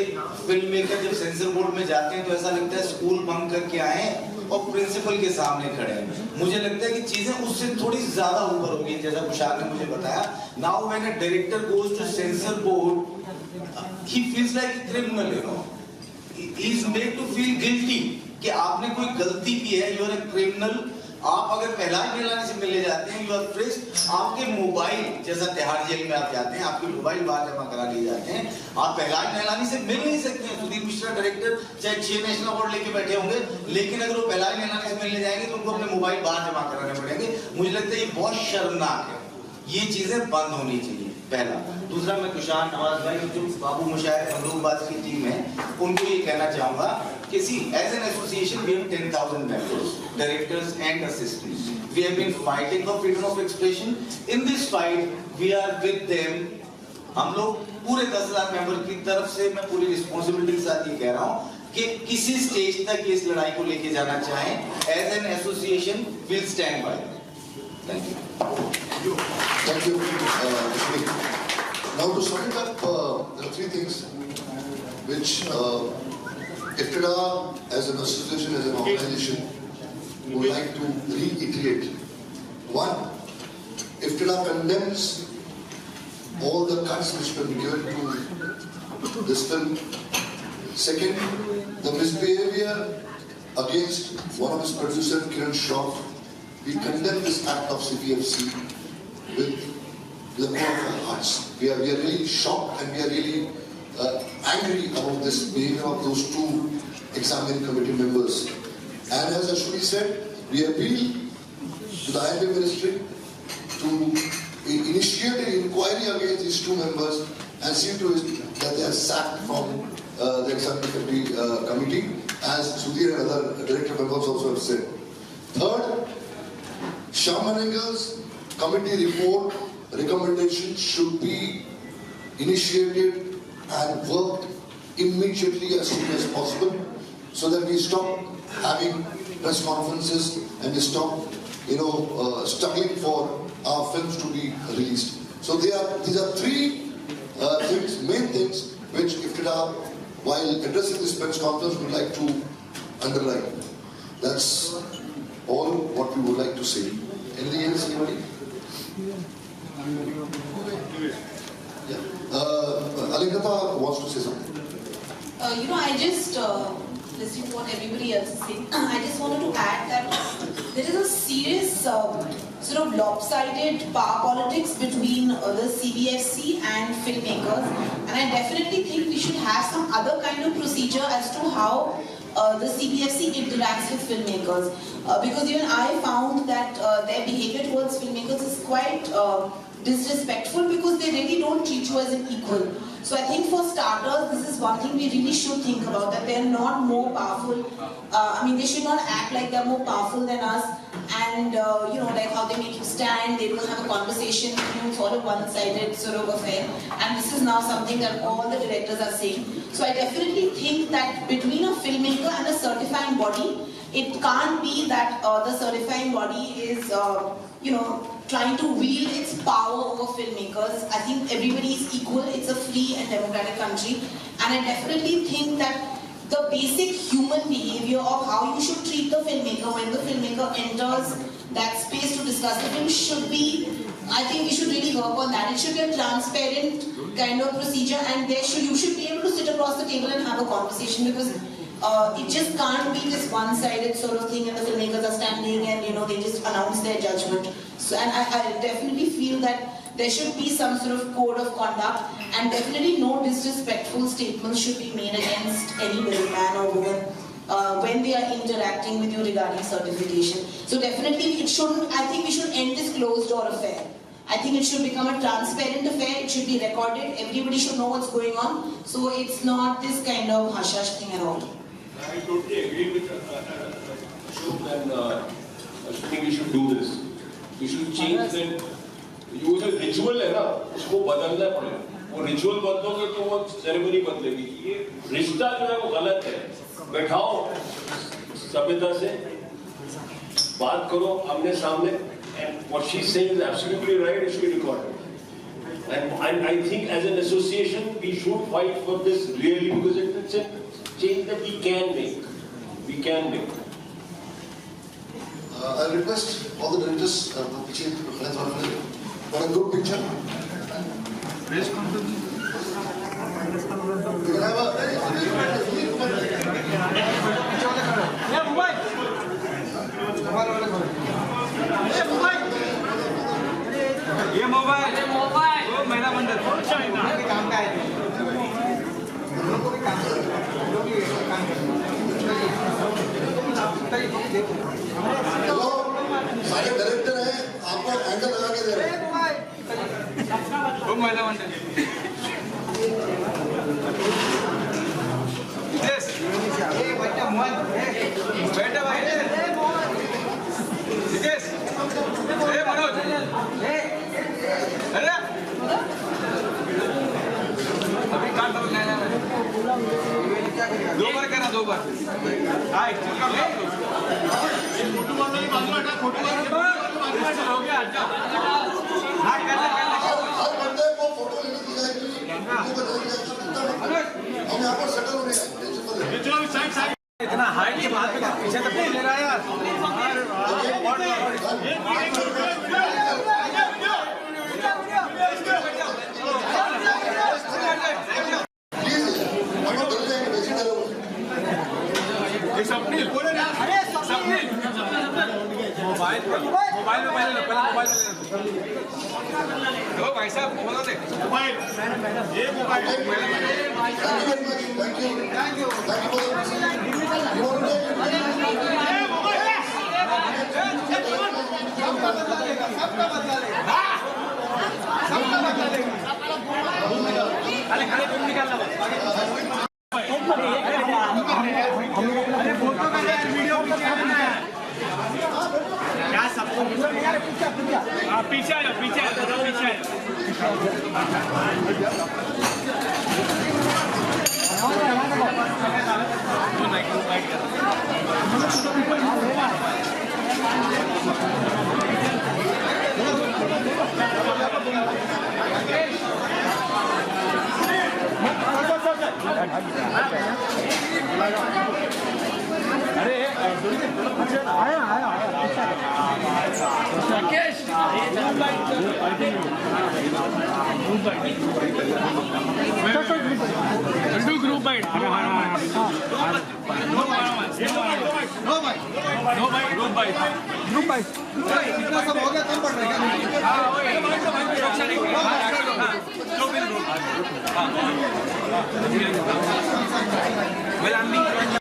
फिल्म मेकर जब सेंसर बोर्ड में जाते हैं तो ऐसा लगता है स्कूल बंक करके आए और प्रिंसिपल के सामने खड़े हैं। मुझे लगता है कि चीजें उससे थोड़ी ज्यादा ऊपर होंगी, जैसा कुशाल ने मुझे बताया। Now when a director goes to sensor board, he feels like a criminal, you know. He is made to feel guilty कि आपने कोई गलती की है, you are a criminal। आप अगर पहलाज मेलानी से मिलने जाते हैं, you are fresh, आपके मोबाइल, जैसा तिहाड़ जेल में आप जाते हैं, आपके मोबाइल बाहर जमा करा लिए जाते हैं, आप पहलाज मेलानी से मिल नहीं सकते हैं। सुधीर मिश्रा डायरेक्टर चाहे 6 नेशनल अवार्ड लेके बैठे होंगे, लेकिन अगर वो पहलाज मेलानी से मिलने जाएंगे तो उनको अपने मोबाइल बाहर जमा कराने पड़ेंगे। मुझे लगता है ये बहुत शर्मनाक है, ये चीजें बंद होनी चाहिए, पहला। दूसरा, मैं कुशान नवाज भाई जो बाबू मुशाहिद बंदूकबाज की टीम है उनको ये कहना चाहूंगा कि see as an association we have 10,000 members, directors and assistants. We have been fighting for freedom of expression. In this fight we are with them. हम लोग पूरे 10,000 मेंबर की तरफ से, मैं पूरी रिस्पॉन्सिबिलिटी के साथ ये कह रहा हूँ कि किसी स्टेज तक इस लड़ाई को लेके जाना चाहें, as an association will stand by. Thank you. Thank you. Now to sum it up, there are 3 things which IFTDA as an association, as an organization, would like to reiterate. 1, IFTDA condemns all the cuts which were given to this film. Second, the misbehavior against one of its producers, Kiran Shroff. We condemn this act of CPFC with the core of our hearts. We are really shocked and we are really angry about this behavior of those 2 examining committee members. And as Ashwini said, we appeal to the IIT Ministry to initiate an inquiry against these 2 members and see to it that they are sacked from the examining committee, as Sudhir and other director members also have said. Third, Shaman Engel's committee report recommendations should be initiated and worked immediately as soon as possible, so that we stop having press conferences and we stop, struggling for our films to be released. So these are three main things which Iftikhar, while addressing this press conference, would like to underline. That's all what we would like to say. Anything else, anybody? Yeah. Alikata wants to say something. I just listening to what everybody else is saying. I just wanted to add that there is a serious sort of lopsided power politics between the CBFC and filmmakers, and I definitely think we should have some other kind of procedure as to how the CBFC interacts with filmmakers, because even I found that their behavior towards filmmakers is quite disrespectful, because they really don't treat you as an equal. So I think for starters, this is one thing we really should think about, that they're not more powerful. They should not act like they're more powerful than us, and like how they make you stand, they don't have a conversation with you, it's all a one-sided sort of affair. And this is now something that all the directors are saying. So I definitely think that between a filmmaker and a certifying body, it can't be that the certifying body is, trying to wield its power over filmmakers. I think everybody is equal. It's a free and democratic country. And I definitely think that the basic human behavior of how you should treat the filmmaker when the filmmaker enters that space to discuss the film should be, I think we should really work on that. It should be a transparent kind of procedure, and you should be able to sit across the table and have a conversation, because it just can't be this one-sided sort of thing, and the filmmakers are standing and they just announce their judgment. So, and I definitely feel that there should be some sort of code of conduct, and definitely no disrespectful statements should be made against any middleman or woman when they are interacting with you regarding certification. So definitely it shouldn't, I think we should end this closed door affair. I think it should become a transparent affair, it should be recorded, everybody should know what's going on, so it's not this kind of hush-hush thing at all. I totally agree with Ashok, and I think we should do this. We should change that. जो ritual है ना, उसको बदलना पड़ेगा. वो ritual बदलोगे तो वो ceremony बदलेगी. ये रिश्ता जो है वो गलत है. बैठाओ सभ्यता से, बात करो आमने सामने, and what she's saying is absolutely right. It should be recorded. And I think as an association we should fight for this really, because it's a change that we can make. We can make. I request all the directors for a group picture. Press conference. We can have a ये mobile वो महिला मंडल काम का है hello सारे director हैं, आपको angle लगा के दे रहे हैं. वो महिला मंडल ये बच्चा मोहन बेटा भाई निकेश ए मनोज अरे अभी काट दो ना दो बार करना दो बार हां इसका फोटो वाला ही बाजू हटा फोटो वाला हो गया अच्छा हां कर हर बंदे को फोटो लेने दी जाएगी. हम यहाँ पर सेटल होने हैं. इतना हाइट के बाद में पीछे तक ले रहा है यार. स्वप्निल मोबाइल में पहले मोबाइल लो भाई साहब बोलो दे मोबाइल ये मोबाइल थैंक यू सबका बदला लेगा अरे खड़े तुम निकालना अरे फोटो का वीडियो क्या सबको पीछे आ जाओ पीछे आ जाओ पीछे आ जाओ अरे आया आया राकेश ग्रुप बाइट इतना सब हो गया कम पड़ रहा है Well, I'm being